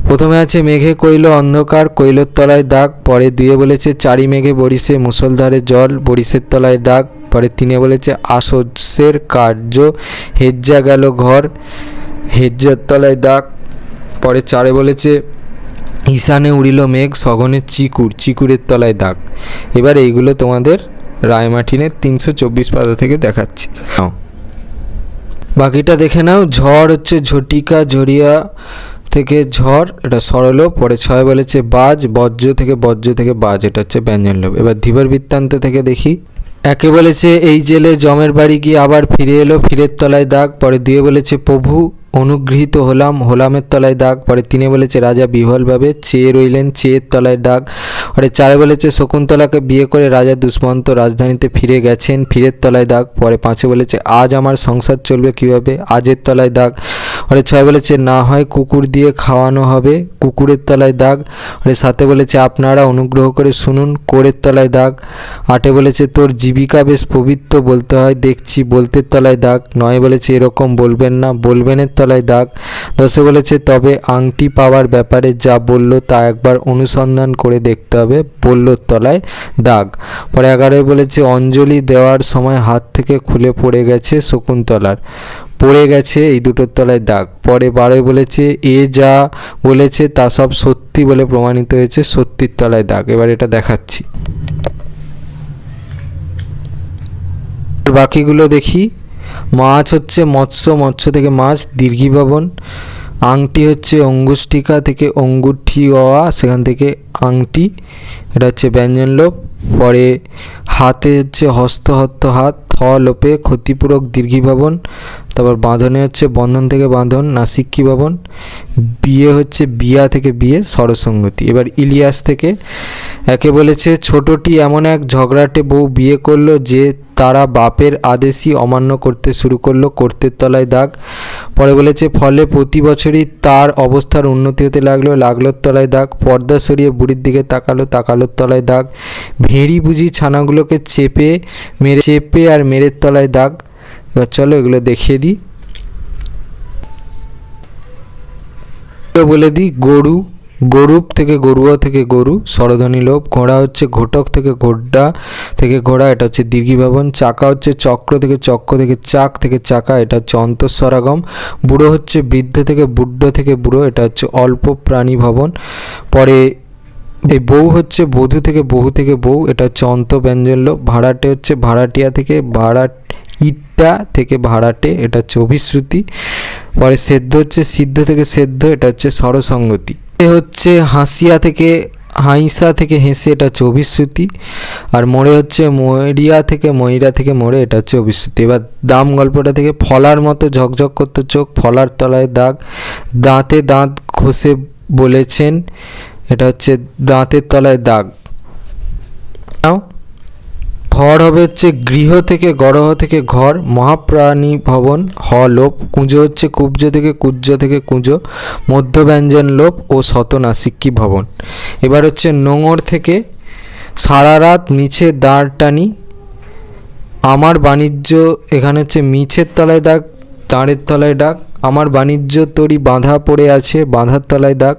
প্রথমে আছে মেঘে কইল অন্ধকার, কৈলোর তলায় দাগ। পরে দুয়ে বলেছে চারি মেঘে বরিশে মুষলধারে জল, বরিশের তলায় দাগ। পরে তিনে বলেছে আসস্যের কার্য, হেজ্জা গেল ঘর, হেজ্জার তলায় দাগ। পরে চারে বলেছে ঈশানে উড়িল মেঘ, সঘনের চিকুর, চিকুরের তলায় দাগ। এবার এইগুলো তোমাদের রায়মার্টিনের 324 পাতা থেকে দেখাচ্ছি। বাকিটা দেখে নাও। ঝড় হচ্ছে ঝটিকা, ঝরিয়া থেকে ঝড়, এটা সরলোপ। পরে ছয় বলেছে বাজ, বজ্র থেকে বাজ, এটা হচ্ছে ব্যঞ্জনলোপ। এবার ধীবর বৃত্তান্ত থেকে দেখি। একে বলেছে এই জেলে জমের বাড়ি গিয়ে আবার ফিরে এলো, ফিরের তলায় দাগ। পরে দুয়ে বলেছে প্রভু অনুগৃহীত হলাম, হোলামের তলায় দাগ। পরে তিনে বলেছে রাজা বিহ্বলভাবে চেয়ে রইলেন, চেয়ের তলায় দাগ। পরে চারে বলেছে শকুন্তলাকে বিয়ে করে রাজা দুষ্মন্ত রাজধানীতে ফিরে গেছেন, ফিরের তলায় দাগ। পরে পাঁচে বলেছে আজ আমার সংসার চলবে কিভাবে, আজের তলায় দাগ। পরে 6 বলেছে না হয় কুকুর দিয়ে খাওয়ানো হবে, কুকুরের তলায় দাগ। পরে 7 বলেছে আপনারা অনুগ্রহ করে শুনুন, কোরের তলায় দাগ। 8 বলেছে তোর জীবিকা বেশ পবিত্র বলতে হয় দেখছি, বলতের তলায় দাগ। 9 বলেছে এরকম বলবেন না, বলবেনের তলায় দাগ। 10 বলেছে তবে আংটি পাওয়ার ব্যাপারে যা বললো তা একবার অনুসন্ধান করে দেখতে হবে, বললোর তলায় দাগ। পরে 11 বলেছে অঞ্জলি দেওয়ার সময় হাত থেকে খুলে পড়ে গেছে শকুন্তলার, পড়ে গেছে এই দুটোর তলায় দাগ। পরে 12 বলেছে এ যা বলেছে তা সব সত্যি বলে প্রমাণিত হয়েছে, সত্যির তলায় দাগ। এবার এটা দেখাচ্ছি, বাকিগুলো দেখি। মাছ হচ্ছে মৎস্য, মৎস্য থেকে মাছ, দীর্ঘী ভবন। আংটি হচ্ছে অঙ্গুষ্ঠিকা থেকে অঙ্গুঠি অয়া, সেখান থেকে আংটি, এটা হচ্ছে ব্যঞ্জন লোপ। পরে হাতে হচ্ছে হস্তহস্ত হাত, থ লোপে ক্ষতিপূরক দীর্ঘী ভবন। তারপর বাঁধনে হচ্ছে বন্ধন থেকে বাঁধন, নাসিক্যী ভবন। বিয়ে হচ্ছে বিয়া থেকে বিয়ে, স্বরসঙ্গতি। এবার ইলিয়াস থেকে 1 বলেছে ছোটটি এমন এক ঝগড়াটে বউ বিয়ে করলো যে তারা বাপের আদেশই অমান্য করতে শুরু করলো, কর্তের তলায় দাগ। পরে বলেছে ফলে প্রতি বছরই তার অবস্থার উন্নতি হতে লাগলো, লাগলোর তলায় দাগ। পর্দা সরিয়ে বুড়ির দিকে তাকালো, তাকালোর তলায় দাগ। ভেড়ি বুঝি ছানাগুলোকে চেপে আর মেরের তলায় দাগ। এবার চলো এগুলো দেখিয়ে দিই, বলে দিই। গরু, গরুপ থেকে গরুয়া থেকে গরু, স্বরধ্বনি লোপ। ঘোড়া হচ্ছে ঘটক থেকে ঘোড্ডা থেকে ঘোড়া, এটা হচ্ছে দীর্ঘী ভবন। চাকা হচ্ছে চক্র থেকে চাক থেকে চাকা, এটা হচ্ছে অন্তঃস্বরাগম। বুড়ো হচ্ছে বৃদ্ধ থেকে বুড়ো, এটা হচ্ছে অল্প প্রাণী ভবন। পরে এই বউ হচ্ছে বধূ থেকে বউ, এটা হচ্ছে অন্তঃব্যঞ্জন লোপ। ভাড়াটে হচ্ছে ভাড়াটিয়া থেকে ইট্টা থেকে ভাড়াটে, এটা হচ্ছে অভিশ্রুতি। পরে সেদ্ধ হচ্ছে সিদ্ধ থেকে সেদ্ধ, এটা হচ্ছে স্বরসঙ্গতি। হচ্ছে হাসিয়া থেকে হাইসা থেকে হেসে, এটা হচ্ছে অভিশ্রুতি। আর মোড়ে হচ্ছে ময়রা থেকে মোড়ে, এটা হচ্ছে অভিশ্রুতি। এবার দাম গল্পটা থেকে ফলার মতো ঝকঝক করতো চোখ, ফলার তলায় দাগ। দাঁতে দাঁত ঘষে বলেছেন, এটা হচ্ছে দাঁতের তলায় দাগ। ঘর হবে হচ্ছে গৃহ থেকে গরহ থেকে ঘর, মহাপ্রাণী ভবন, হ লোপ। কুঁজো হচ্ছে কুব্জ থেকে কুঁজো, মধ্যব্যঞ্জন লোপ ও শতনাসিক্যী ভবন। এবার হচ্ছে নোঙর থেকে সারা রাত মিছে দাঁড় টানি, আমার বাণিজ্য, এখানে হচ্ছে মিছের তলায় দাগ, দাঁড়ের তলায় দাগ। আমার বাণিজ্য তরি বাঁধা পড়ে আছে, বাঁধার তলায় দাগ।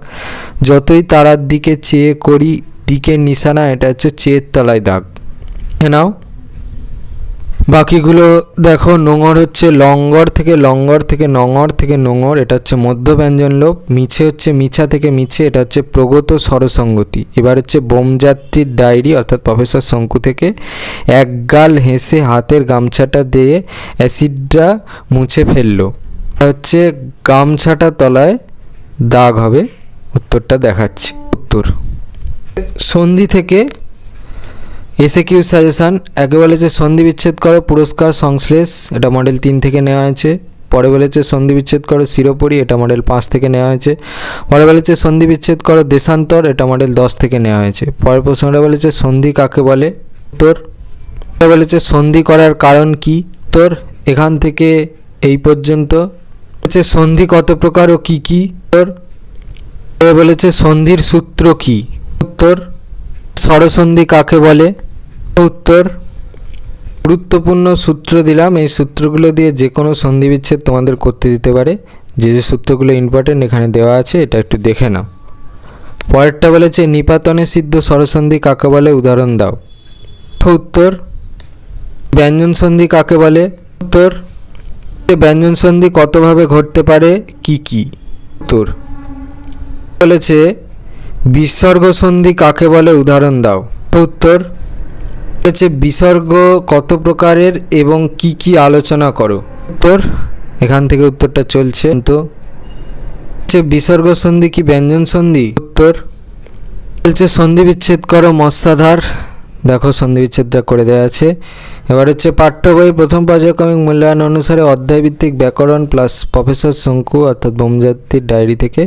যতই তারার দিকে চেয়ে করি দিকের নিশানা, এটা হচ্ছে চেয়ের তলায় দাগ। নাও বাকিগুলো দেখো। নোঙর হচ্ছে লঙ্গর থেকে নঙর থেকে নোঙর, এটা হচ্ছে মধ্যব্যঞ্জন লোপ। মিছে হচ্ছে মিছা থেকে মিছে, এটা হচ্ছে প্রগত স্বরসঙ্গতি। এবার হচ্ছে বোমযাত্রীর ডায়েরি অর্থাৎ প্রফেসর শঙ্কু থেকে এক গাল হেসে হাতের গামছাটা দিয়ে অ্যাসিডটা মুছে ফেললো, এটা হচ্ছে গামছাটা তলায় দাগ হবে। উত্তরটা দেখাচ্ছি। উত্তর সন্ধি থেকে এসএকিউ সাজেশান। একে বলেছে সন্ধি বিচ্ছেদ করো পুরস্কার সংশ্লেষ, এটা মডেল 3 থেকে নেওয়া হয়েছে। পরে বলেছে সন্ধি বিচ্ছেদ করো শিরোপরি, এটা মডেল 5 থেকে নেওয়া হয়েছে। পরে বলেছে সন্ধি বিচ্ছেদ করো দেশান্তর, এটা মডেল 10 থেকে নেওয়া হয়েছে। পরের প্রশ্নটা বলেছে সন্ধি কাকে বলে। উত্তর বলেছে সন্ধি করার কারণ কি। উত্তর এখান থেকে এই পর্যন্ত। বলেছে সন্ধি কত প্রকার ও কি কি। উত্তর বলেছে সন্ধির সূত্র কি। উত্তর স্বরসন্ধি কাকে বলে। উত্তর গুরুত্বপূর্ণ সূত্র দিলাম, এই সূত্রগুলো দিয়ে যে কোনো সন্ধি বিচ্ছেদ তোমাদের করতে দিতে পারে। যে যে সূত্রগুলো ইম্পর্টেন্ট এখানে দেওয়া আছে, এটা একটু দেখে নাও। পরেরটা বলেছে নিপাতনে সিদ্ধ স্বরসন্ধি কাকে বলে, উদাহরণ দাও। উত্তর ব্যঞ্জন সন্ধি কাকে বলে। উত্তর ব্যঞ্জন সন্ধি কতভাবে ঘটতে পারে, কি কি। উত্তর বলেছে বিসর্গ সন্ধি কাকে বলে, উদাহরণ দাও। উত্তর বলেছে বিসর্গ কত প্রকারের এবং কি কি আলোচনা করো। উত্তর এখান থেকে উত্তরটা চলছে। তো বিসর্গ সন্ধি কি ব্যঞ্জন সন্ধি। উত্তর বলছে সন্ধি বিচ্ছেদ করো মৎস্যাধার, দেখো সন্ধি বিচ্ছেদটা করে দেওয়া আছে। এবার হচ্ছে পাঠ্য বইয়ের প্রথম পর্যায়ক্রমিক মূল্যায়ন অনুসারে অধ্যায়ভিত্তিক ব্যাকরণ প্লাস প্রফেসর শঙ্কু অর্থাৎ বোমযাত্রীর ডায়েরি থেকে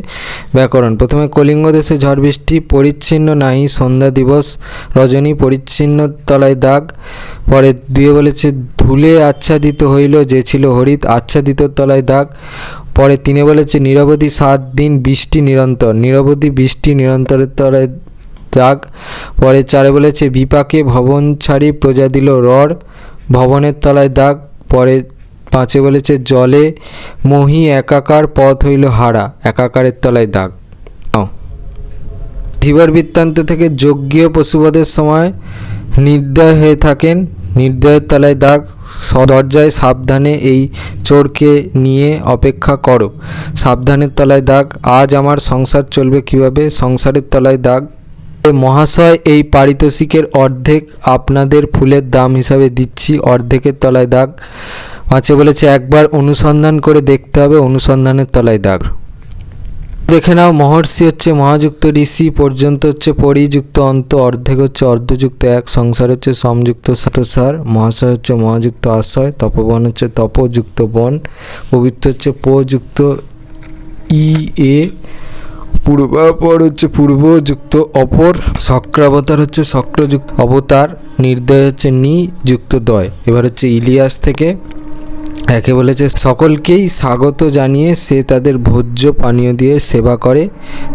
ব্যাকরণ। প্রথমে কলিঙ্গ দেশে ঝড় বৃষ্টি, পরিচ্ছিন্ন নাহি সন্ধ্যা দিবস রজনী, পরিচ্ছিন্ন তলায় দাগ। পরে 2 বলেছে ধুলে আচ্ছাদিত হইল যে ছিল হরিত, আচ্ছাদিত তলায় দাগ। পরে 3 বলেছে নিরবধি 7 দিন বৃষ্টি নিরন্তর, নিরবধি বৃষ্টি নিরন্তরের তলায় দাগ। পরে 4 বলেছে বিপাকে ভবন ছাড়ি প্রজা দিল রড়, ভবনের তলায় দাগ। পরে 5 বলেছে জলে মহি একাকার পথ হইল হারা, একাকারের তলায় দাগ। ধীবর বৃত্তান্ত থেকে যজ্ঞীয় পশুবধের সময় নির্দয় হয়ে থাকেন, নির্দয়ের তলায় দাগ। দরজায় সাবধানে এই চোরকে নিয়ে অপেক্ষা করো, সাবধানের তলায় দাগ। আজ আমার সংসার চলবে কিভাবে, সংসারের তলায় দাগ। মহাশয় এই পারিতোষিকের অর্ধেক আপনাদের ফুলের দাম হিসাবে দিচ্ছি, অর্ধেকের তলায় দাগ। 5 বলেছে একবার অনুসন্ধান করে দেখতে হবে, অনুসন্ধানের তলায় দাগ। দেখে নাও মহর্ষি হচ্ছে মহাযুক্ত ঋষি, পর্যন্ত হচ্ছে পরিযুক্ত অন্ত, অর্ধেক হচ্ছে অর্ধযুক্ত এক, সংসার হচ্ছে সমযুক্ত সার, মহাশয় হচ্ছে মহাযুক্ত আশয়, তপবন হচ্ছে তপযুক্ত বন, পবিত্র হচ্ছে পযুক্ত ই এ, পূর্বাপর হচ্ছে পূর্বযুক্ত অপর, শক্রাবতার হচ্ছে শক্রযুক্ত অবতার, নির্দয় হচ্ছে নি যুক্ত দয়। এবার হচ্ছে ইলিয়াস থেকে 1 বলেছে সকলকেই স্বাগত জানিয়ে সে তাদের ভোজ্য পানীয় দিয়ে সেবা করে,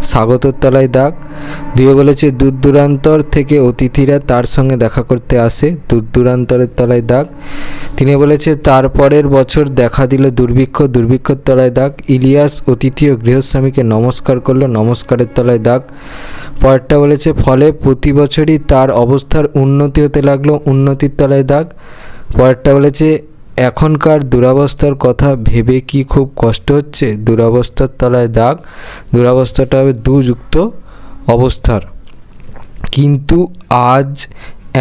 স্বাগতর তলায় দাগ। 2 বলেছে দূর দূরান্তর থেকে অতিথিরা তার সঙ্গে দেখা করতে আসে, দূর দূরান্তরের তলায় দাগ। 3 বলেছে তারপরের বছর দেখা দিল দুর্ভিক্ষ, দুর্ভিক্ষর তলায় দাগ। ইলিয়াস অতিথি ও গৃহস্বামীকে নমস্কার করলো, নমস্কারের তলায় দাগ। পরেরটা বলেছে ফলে প্রতি বছরই তার অবস্থার উন্নতি হতে লাগলো, উন্নতির তলায় দাগ। পরেরটা বলেছে এখনকার দুরবস্থার কথা ভেবে কি খুব কষ্ট হচ্ছে, দুরবস্থার তলায় দাগ। দুরবস্থাটা হবে দুযুক্ত অবস্থার। কিন্তু আজ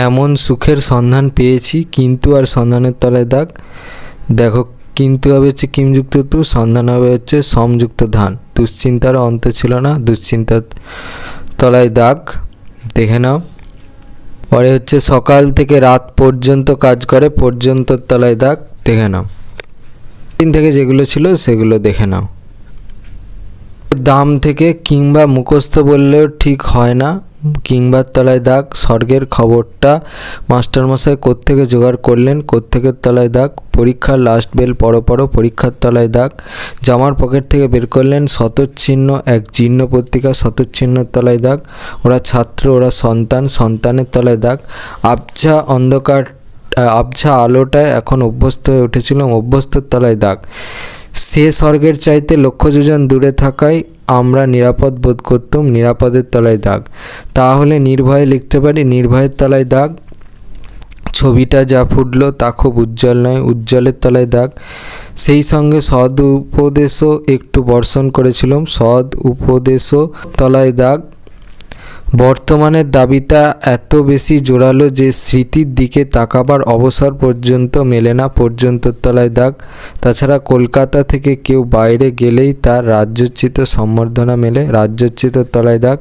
এমন সুখের সন্ধান পেয়েছি, কিন্তু আর সন্ধানের তলায় দাগ। দেখো কিন্তু হবে হচ্ছে কিমযুক্ত তু, সন্ধান হবে হচ্ছে সমযুক্ত ধান। দুশ্চিন্তার অন্ত ছিল না, দুশ্চিন্তার তলায় দাগ। দেখে নাও। পরে হচ্ছে সকাল থেকে রাত পর্যন্ত কাজ করে, পর্যন্তর তলায় দাগ। দেখে নাও। দিন থেকে যেগুলো ছিল সেগুলো দেখে নাও। দাম থেকে কিংবা মুখস্থ বললেও ঠিক হয় না, কিংবার তলায় দাগ। স্বর্গের খবরটা মাস্টারমশাই কোত্থেকে জোগাড় করলেন, কোত্থেকের তলায় দাগ। পরীক্ষার লাস্ট বেল পড়ো, পরীক্ষার তলায় দাগ। জামার পকেট থেকে বের করলেন শতচ্ছিন্ন এক জীর্ণ পত্রিকা, শতচ্ছিন্নর তলায় দাগ। ওরা ছাত্র, ওরা সন্তান, সন্তানের তলায় দাগ। আবছা আলোটায় এখন অভ্যস্ত হয়ে উঠেছিলাম, অভ্যস্তর তলায় দাগ। সে স্বর্গের চাইতে লক্ষ যোজন দূরে থাকায় আমরা নিরাপদ বোধ করতাম, নিরাপদের তলায় দাগ। তাহলে নির্ভয়ে লিখতে পারি, নির্ভয়ের তলায় দাগ। ছবিটা যা ফুটলো তা খুব উজ্জ্বল নয়, উজ্জ্বলের তলায় দাগ। সেই সঙ্গে সদ উপদেশও একটু বর্ষণ করেছিলাম, সদ উপদেশও তলায় দাগ। বর্তমানের দাবিটা এত বেশি জোরালো যে স্মৃতির দিকে তাকাবার অবসর পর্যন্ত মেলে না, পর্যন্তর তলায় দাগ। তাছাড়া কলকাতা থেকে কেউ বাইরে গেলেই তার রাজ্যোচ্চিত সম্বর্ধনা মেলে, রাজ্যোচ্চিতর তলায় দাগ।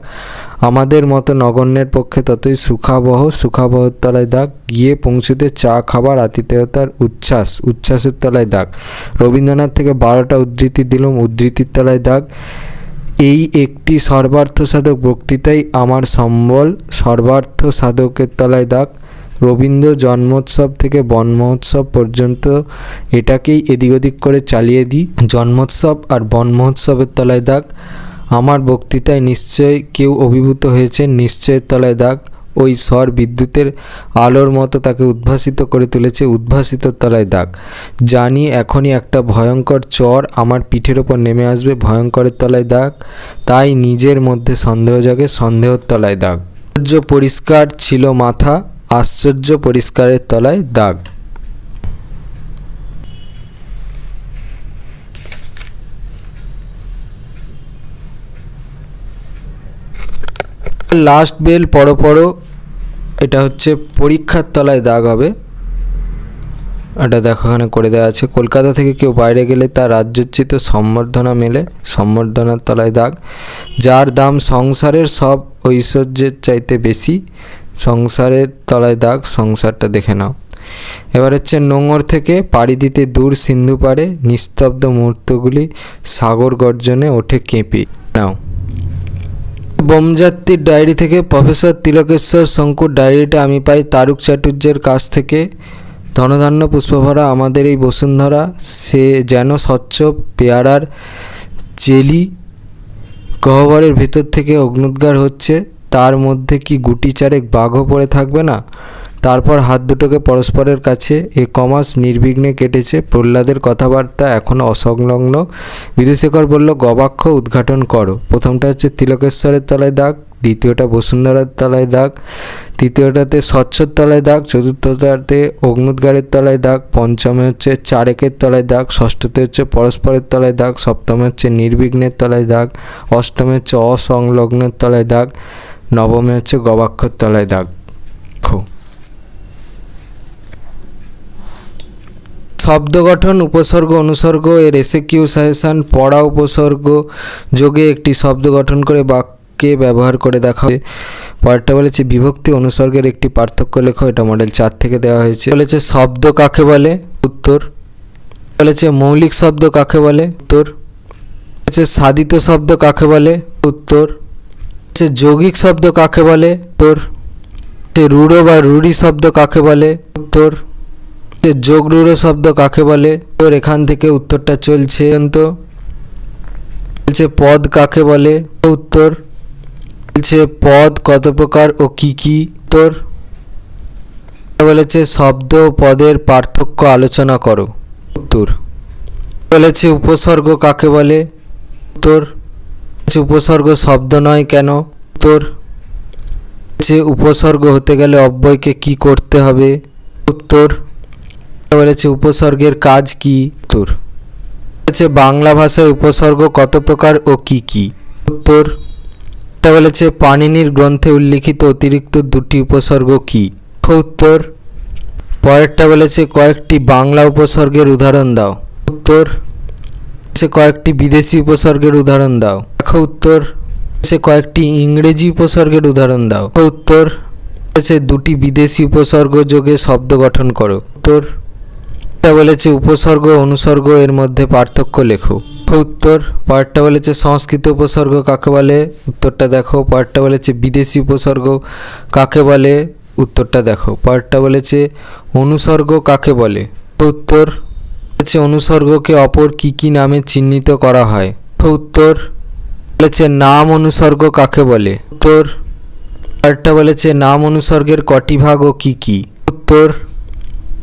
আমাদের মতো নগণ্যের পক্ষে ততই সুখাবহ, সুখাবহর তলায় দাগ। গিয়ে পৌঁছতে চা খাবার আতিথেয়তার উচ্ছ্বাস, উচ্ছ্বাসের তলায় দাগ। রবীন্দ্রনাথ থেকে 12টা উদ্ধৃতি দিলাম, উদ্ধৃতির তলায় দাগ। এই একটি সর্বার্থ সাধক বক্তৃতাই আমার সম্বল, সর্বার্থ সাধকের তলায় দাগ। রবীন্দ্র জন্মোৎসব থেকে বন মহোৎসব পর্যন্ত এটাকেই এদিক ওদিক করে চালিয়ে দিই, জন্মোৎসব আর বন মহোৎসবের তলায় দাগ। আমার বক্তৃতায় নিশ্চয় কেউ অভিভূত হয়েছে, নিশ্চয়ের তলায় দাগ। ওই স্বর বিদ্যুতের আলোর মতো তাকে উদ্ভাসিত করে তুলেছে, উদ্ভাসিতর তলায় দাগ। জানি এখনই একটা ভয়ঙ্কর চর আমার পিঠের ওপর নেমে আসবে, ভয়ঙ্করের তলায় দাগ। তাই নিজের মধ্যে সন্দেহ জাগে, সন্দেহর তলায় দাগ। আশ্চর্য পরিষ্কার ছিল মাথা, আশ্চর্য পরিষ্কারের তলায় দাগ। লাস্ট বেল পড়ো, এটা হচ্ছে পরীক্ষার তলায় দাগ হবে। এটা দেখো এখানে করে দেওয়া আছে, কলকাতা থেকে কেউ বাইরে গেলে তার রাজ্যোচ্চিত সম্বর্ধনা মেলে, সম্বর্ধনার তলায় দাগ। যার দাম সংসারের সব ঐশ্বর্যের চাইতে বেশি, সংসারের তলায় দাগ। সংসারটা দেখে নাও। এবার হচ্ছে নোঙর থেকে পাড়ি দিতে দূর সিন্ধু পারে, নিস্তব্ধ মুহূর্তগুলি সাগর গর্জনে ওঠে কেঁপে। নাও। বোমযাত্রীর ডায়েরি থেকে প্রফেসর তিলকেশ্বর শঙ্কুর ডায়েরিটা আমি পাই তারুক চাটুর্যের কাছ থেকে। ধনধান্য পুষ্পভরা আমাদের এই বসুন্ধরা, সে যেন স্বচ্ছ পেয়ারার জেলি। গহ্বরের ভেতর থেকে অগ্নুদ্গার হচ্ছে, তার মধ্যে কি গুটি চারেক বাঘও পড়ে থাকবে না? তারপর হাত দুটোকে পরস্পরের কাছে একমাস নির্বিঘ্নে কেটেছে। প্রহ্লাদের কথাবার্তা এখনও অসংলগ্ন। বিদুশেখর বলল, গবাক্ষ উদ্ঘাটন করো। প্রথমটা হচ্ছে তিলকেশ্বরের তলায় দাগ, দ্বিতীয়টা বসুন্ধরার তলায় দাগ, তৃতীয়টাতে স্বচ্ছর তলায় দাগ, চতুর্থটাতে অগ্নুদ্গারের তলায় দাগ, পঞ্চমে হচ্ছে চারেকের তলায় দাগ, ষষ্ঠতে হচ্ছে পরস্পরের তলায় দাগ, সপ্তমে হচ্ছে নির্বিঘ্নের তলায় দাগ, অষ্টমে হচ্ছে অসংলগ্নের তলায় দাগ, নবমে হচ্ছে গবাক্ষর তলায় দাগ। শব্দ গঠন, উপসর্গ অনুসর্গ এর এসএকিউ সাজেশন। পড়া উপসর্গ যোগে একটি শব্দ গঠন করে বাক্যে ব্যবহার করে দেখা হয়। পরেরটা বলেছে বিভক্তি অনুসর্গের একটি পার্থক্য লেখো। এটা মডেল 4 থেকে দেওয়া হয়েছে। বলেছে শব্দ কাকে বলে? উত্তর। বলেছে মৌলিক শব্দ কাকে বলে? উত্তর। বলেছে সাধিত শব্দ কাকে বলে? উত্তর। বলেছে যৌগিক শব্দ কাকে বলে? উত্তর। বলেছে রূঢ় বা রূঢ়ি শব্দ কাকে বলে? উত্তর। যোগ রূঢ় শব্দ কাকে বলে? তোর এখান থেকে উত্তরটা চলছে। বলছে পদ কাকে বলে? উত্তর। বলছে পদ কত প্রকার ও কি কি? উত্তর। বলেছে শব্দ ও পদের পার্থক্য আলোচনা করো। উত্তর। বলেছে উপসর্গ কাকে বলে? উত্তর। বলেছে উপসর্গ শব্দ নয় কেন? উত্তর। বলেছে উপসর্গ হতে গেলে অব্যয়কে কি করতে হবে? উত্তর। বলেছে উপসর্গের কাজ কি? উত্তর। বলেছে বাংলা ভাষায় উপসর্গ কত প্রকার ও কি কি? উত্তর। এটা বলেছে পাণিনির গ্রন্থে উল্লিখিত অতিরিক্ত দুটি উপসর্গ কি? উত্তর। পরেরটা বলেছে কয়েকটি বাংলা উপসর্গের উদাহরণ দাও। উত্তর। বলেছে কয়েকটি বিদেশি উপসর্গের উদাহরণ দাও। দেখো উত্তর। বলেছে কয়েকটি ইংরেজি উপসর্গের উদাহরণ দাও। উত্তর। বলেছে দুটি বিদেশি উপসর্গ যোগে শব্দ গঠন করো। উত্তর। এটা বলেছে উপসর্গ অনুসর্গ এর মধ্যে পার্থক্য লেখো। উত্তর। পরেরটা বলেছে সংস্কৃত উপসর্গ কাকে বলে? উত্তরটা দেখো। পরেরটা বলেছে বিদেশি উপসর্গ কাকে বলে? উত্তরটা দেখো। পরেরটা বলেছে অনুসর্গ কাকে বলে? উত্তর। বলেছে অনুসর্গকে অপর কি কি নামে চিহ্নিত করা হয়? উত্তর। বলেছে নাম অনুসর্গ কাকে বলে? উত্তর। পরেরটা বলেছে নাম অনুসর্গের কটি ভাগ ও কি কি? উত্তর।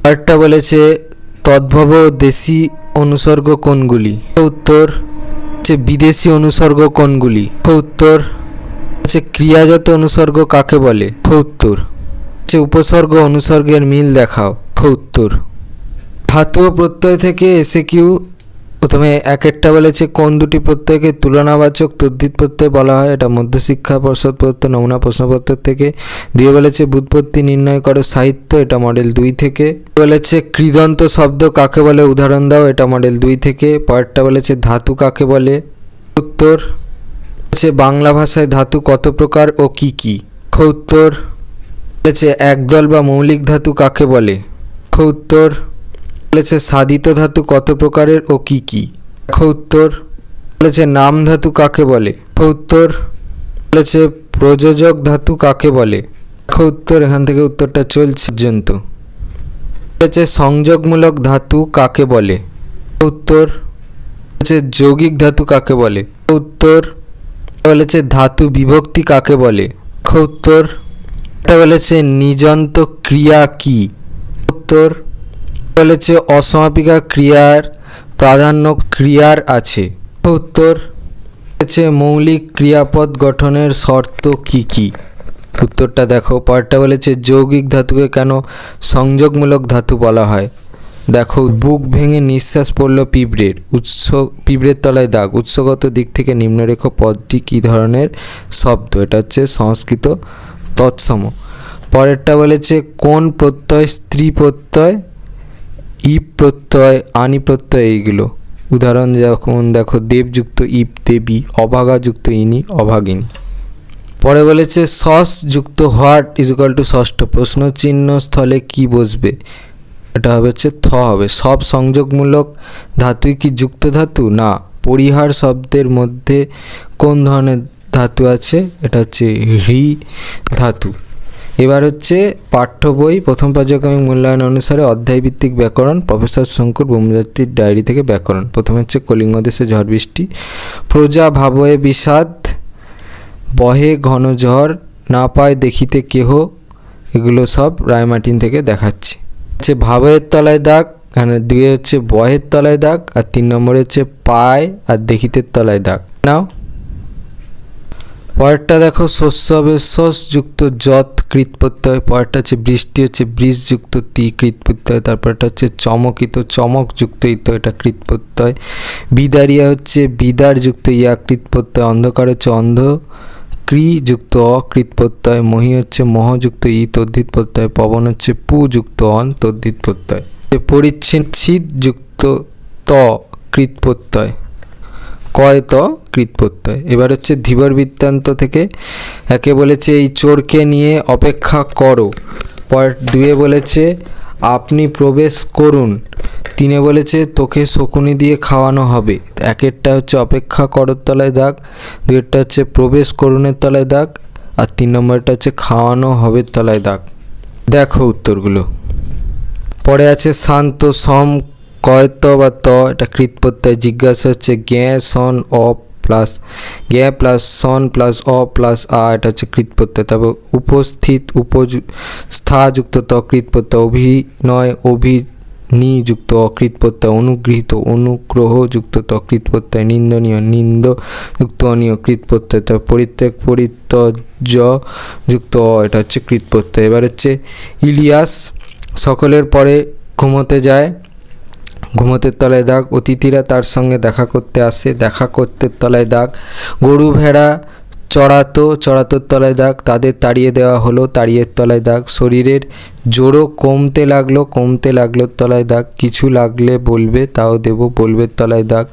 পরেরটা বলেছে তদ্ভব দেশি অনুসর্গ কোনগুলি? উত্তর। বিদেশি অনুসর্গ কোনগুলি? উত্তর। ক্রিয়াজাত অনুসর্গ কাকে বলে? উত্তর। উপসর্গ অনুসর্গের মিল দেখাও। উত্তর। ধাতু ও প্রত্যয় থেকে এসএকিউ। প্রথমে একেরটা বলেছে কোন দুটি প্রত্যয়কে তুলনাবাচক তদ্ধিত প্রত্যয় বলা হয়? এটা মধ্যশিক্ষা পর্ষদ প্রদত্ত নমুনা প্রশ্নপত্র থেকে। দিয়ে বলেছে ব্যুৎপত্তি নির্ণয় করো সাহিত্য। এটা মডেল 2 থেকে। বলেছে কৃদন্ত শব্দ কাকে বলে? উদাহরণ দাও। এটা মডেল 2 থেকে। পরেরটা বলেছে ধাতু কাকে বলে? উত্তর। বলেছে বাংলা ভাষায় ধাতু কত প্রকার ও কি কি? উত্তর। বলেছে একদল বা মৌলিক ধাতু কাকে বলে? উত্তর। বলেছে সাধিত ধাতু কত প্রকারের ও কি কি? উত্তর। বলেছে নাম ধাতু কাকে বলে? উত্তর। বলেছে প্রযোজক ধাতু কাকে বলে? উত্তর। এখান থেকে উত্তরটা চলছে পর্যন্ত। বলেছে সংযোগমূলক ধাতু কাকে বলে? উত্তর। বলেছে যৌগিক ধাতু কাকে বলে? উত্তর। বলেছে ধাতু বিভক্তি কাকে বলে? উত্তর। এটা বলেছে নিযন্ত ক্রিয়া কি? উত্তর। বলেছে অসমাপিকা ক্রিয়ার প্রাধান্য ক্রিয়ার আছে। উত্তর। বলেছে মৌলিক ক্রিয়াপদ গঠনের শর্ত কি কি? উত্তরটা দেখো। পরেরটা বলেছে যৌগিক ধাতুকে কেন সংযোগমূলক ধাতু বলা হয়? দেখো বুক ভেঙে নিঃশ্বাস পড়ল পিঁপড়ের। পিঁপড়ের তলায় দাগ। উৎসগত দিক থেকে নিম্নরেখ পদটি কী ধরনের শব্দ? এটা হচ্ছে সংস্কৃত তৎসম। পরেরটা বলেছে কোন প্রত্যয় স্ত্রী প্রত্যয়? ইপ প্রত্যয়, আনি প্রত্যয় এইগুলো। উদাহরণ যখন দেখো দেবযুক্ত ইপ দেবী, অভাগাযুক্ত ইনি অভাগিনী। পরে বলেছে সস যুক্ত হোয়াট ইজ ইকুয়াল টু ষষ্ঠ প্রশ্ন চিহ্ন স্থলে কি বসবে? এটা হবে হচ্ছে থ হবে। সব সংযোগমূলক ধাতুই কি যুক্ত ধাতু? না। পরিহার শব্দের মধ্যে কোন ধরনের ধাতু আছে? এটা হচ্ছে হ্রি ধাতু। এবার হচ্ছে পাঠ্য বই প্রথম পর্যায়ক্রমিক মূল্যায়ন অনুসারে অধ্যায়ভিত্তিক ব্যাকরণ, প্রফেসর শঙ্কুর ব্রহ্মযাত্রীর ডায়েরি থেকে ব্যাকরণ। প্রথমে হচ্ছে কলিঙ্গ দেশে ঝড় বৃষ্টি, প্রজা ভাবয়ে বিষাদ, বহে ঘন ঝড়, না পায় দেখিতে কেহ, এগুলো সব রায়মার্টিন থেকে দেখাচ্ছি। হচ্ছে ভাবয়ের তলায় দাগ, এখানে 2 হচ্ছে বহের তলায় দাগ, আর 3 নম্বরে হচ্ছে পায় আর দেখিতে তলায় দাগ। নাও পরেরটা দেখো, শস্য হবে শস যুক্ত যত কৃত প্রত্যয়, পরেরটা হচ্ছে বৃষ্টি হচ্ছে বৃষ যুক্ত তি কৃত প্রত্যয়, তারপরটা হচ্ছে চমকিত চমক যুক্ত ইত, এটা কৃত প্রত্যয়, বিদারিয়া হচ্ছে বিদার যুক্ত ইয়া কৃত প্রত্যয়, অন্ধকার হচ্ছে অন্ধ ক্রি যুক্ত অকৃত প্রত্যয়, মহি হচ্ছে মহযুক্ত ই তদ্ধিত প্রত্যয়, পবন হচ্ছে পু যুক্ত অন তদ্ধিত প্রত্যয়, পরিচ্ছিদ যুক্ত ত কৃত প্রত্যয়, কয় ত কৃত প্রত্যয়। এবার হচ্ছে ধীবর বৃত্তান্ত থেকে একে বলেছে এই চোরকে নিয়ে অপেক্ষা করো, পর 2 বলেছে আপনি প্রবেশ করুন, 3 বলেছে তোকে শকুনি দিয়ে খাওয়ানো হবে। একেরটা হচ্ছে অপেক্ষা করোর তলায় দাগ, 2টা হচ্ছে প্রবেশ করুনের তলায় দাগ, আর 3 নম্বরটা হচ্ছে খাওয়ানো হবে তলায় দাগ। দেখো উত্তরগুলো। পরে আছে শান্ত সম কয়ত বা ত, এটা কৃত প্রত্যয়, জিজ্ঞাসা হচ্ছে জ্ঞ সন অ প্লাস জ্ঞ প্লাস সন প্লাস অ প্লাস আ, এটা হচ্ছে কৃত প্রত্যয়। তারপর উপস্থিত স্থা যুক্ত ত কৃত প্রত্যয়, অভিনয় অভিনি যুক্ত অকৃত প্রত্যয়, অনুগৃহীত অনুগ্রহ যুক্ত ত কৃত প্রত্যয়, নিন্দনীয় নিন্দ যুক্ত অনীয় কৃত প্রত্যয়, তারপর পরিত্যাগ পরিত্যজ যুক্ত অ, এটা হচ্ছে কৃত প্রত্যয়। এবার হচ্ছে ইলিয়াস সকলের পরে ঘুমোতে যায়, ঘুমোতের তলায় দাগ, অতিথিরা তার সঙ্গে দেখা করতে আসে, দেখা করতে তলায় দাগ, গরু ভেড়া চড়াতো চড়াতোর তলায় দাগ, তাদের তাড়িয়ে দেওয়া হলো তাড়িয়ের তলায় দাগ, শরীরের জোরও কমতে লাগলো কমতে লাগলোর তলায় দাগ, কিছু লাগলে বলবে তাও দেব বলবের তলায় দাগ,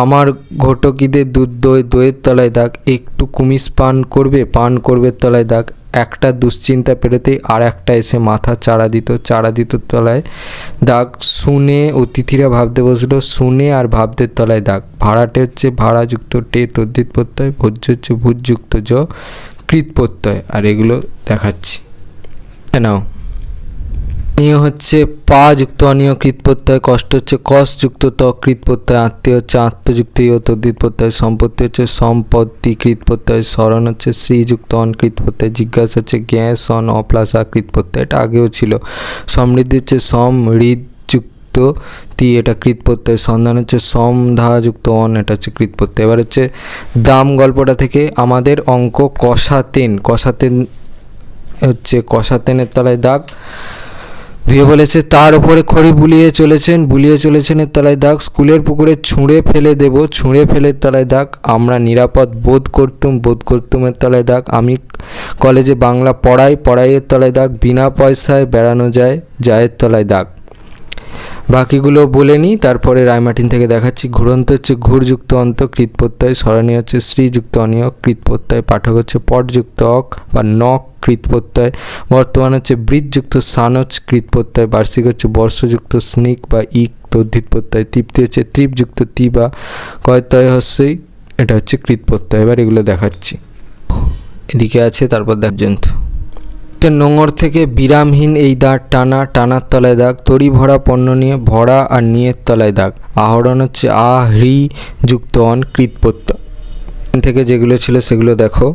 আমার ঘটকিদের দুধ দই দইয়ের তলায় দাগ, একটু কুমিস পান করবে তলায় দাগ, একটা দুশ্চিন্তা পেরোতেই আর একটা এসে মাথা চাড়া দিত তলায় দাগ, শুনে অতিথিরা ভাবতে বসলো শুনে আর ভাবদের তলায় দাগ, ভাড়াটে হচ্ছে ভাড়া যুক্ত টে তদ্ধিত প্রত্যয়, ভোজ্য হচ্ছে ভুজ যুক্ত জ কৃত প্রত্যয়। আর এগুলো দেখাচ্ছি নাও। অনীয় হচ্ছে পা যুক্ত অনীয় কৃত প্রত্যয়, কষ্ট হচ্ছে কস যুক্ত ত কৃত প্রত্যয়, আত্মীয় হচ্ছে আত্মযুক্ত ইয় তদ্ধিত প্রত্যয়, সম্পত্তি হচ্ছে সম্পত্তি কৃত প্রত্যয়, স্মরণ হচ্ছে শ্রীযুক্ত অন কৃত প্রত্যয়, জিজ্ঞাসা হচ্ছে গ্যাস অন অ প্লাস আ কৃত প্রত্যয়, এটা আগেও ছিল, সমৃদ্ধি হচ্ছে সমৃদ্ধ যুক্ত তি, এটা কৃত প্রত্যয়, সন্ধান হচ্ছে সমধা যুক্ত অন, এটা হচ্ছে কৃত প্রত্যয়। এবার হচ্ছে দাম গল্পটা থেকে আমাদের অঙ্ক কষাতেন হচ্ছে কষাতেনের তলায় দাগ, দিয়ে বলেছে তার উপরে খড়ি বুলিয়ে চলেছেন এর তলায় দাগ, স্কুলের পুকুরে ছুঁড়ে ফেলে তলায় দাগ, আমরা নিরাপদ বোধ করতুম এর তলায় দাগ, আমি কলেজে বাংলা পড়াইয়ের তলায় দাগ, বিনা পয়সায় বেড়ানো যায়ের তলায় দাগ। বাকিগুলো বলে নিই, তারপরে রায়মার্টিন থেকে দেখাচ্ছি। ঘুরন্ত হচ্ছে ঘুরযুক্ত অন্ত কৃত প্রত্যয়, স্মরণীয় হচ্ছে শ্রীযুক্ত অনীয় কৃত প্রত্যয়, পাঠক হচ্ছে পটযুক্ত অক বা নক কৃত প্রত্যয়, বর্তমান হচ্ছে বৃতযুক্ত সানচ কৃত প্রত্যয়, বার্ষিক হচ্ছে বর্ষযুক্ত স্নিক বা ইক তদ্ধিত প্রত্যয়, তৃপ্তি হচ্ছে ত্রিপযুক্ত তি বা কয়তয় হস্যই, এটা হচ্ছে কৃত প্রত্যয়। এবার এগুলো দেখাচ্ছি, এদিকে আছে তারপর পর্যন্ত। নোঙর থেকে বিরামহীন এই দাঁড় টানার তলায় দাগ, তরি ভরা পণ্য নিয়ে ভরা আর নিয়ের তলায় দাগ, আহরণ হচ্ছে আ হ্রি যুক্ত অন কৃত প্রত্যয় থেকে যেগুলো ছিল সেগুলো দেখো।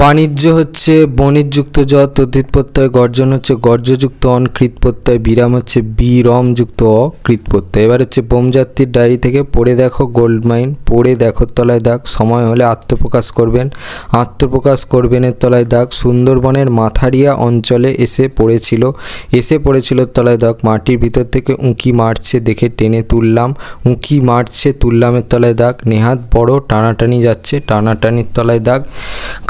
বাণিজ্য হচ্ছে বণিজ্যযুক্ত জ তদ্ধিত প্রত্যয়, গর্জন হচ্ছে গর্জযুক্ত অন কৃত প্রত্যয়, বিরাম হচ্ছে বিরম যুক্ত অ কৃত প্রত্যয়। এবার হচ্ছে বোমযাত্রীর ডায়েরি থেকে পড়ে দেখো গোল্ড মাইন, পড়ে দেখো তলায় দাগ, সময় হলে আত্মপ্রকাশ করবেনের তলায় দাগ, সুন্দরবনের মাথারিয়া অঞ্চলে এসে পড়েছিল তলায় দাগ, মাটির ভিতর থেকে উঁকি মারছে দেখে টেনে তুললামের তলায় দাগ, নেহাত বড় টানাটানি যাচ্ছে টানাটানির তলায় দাগ,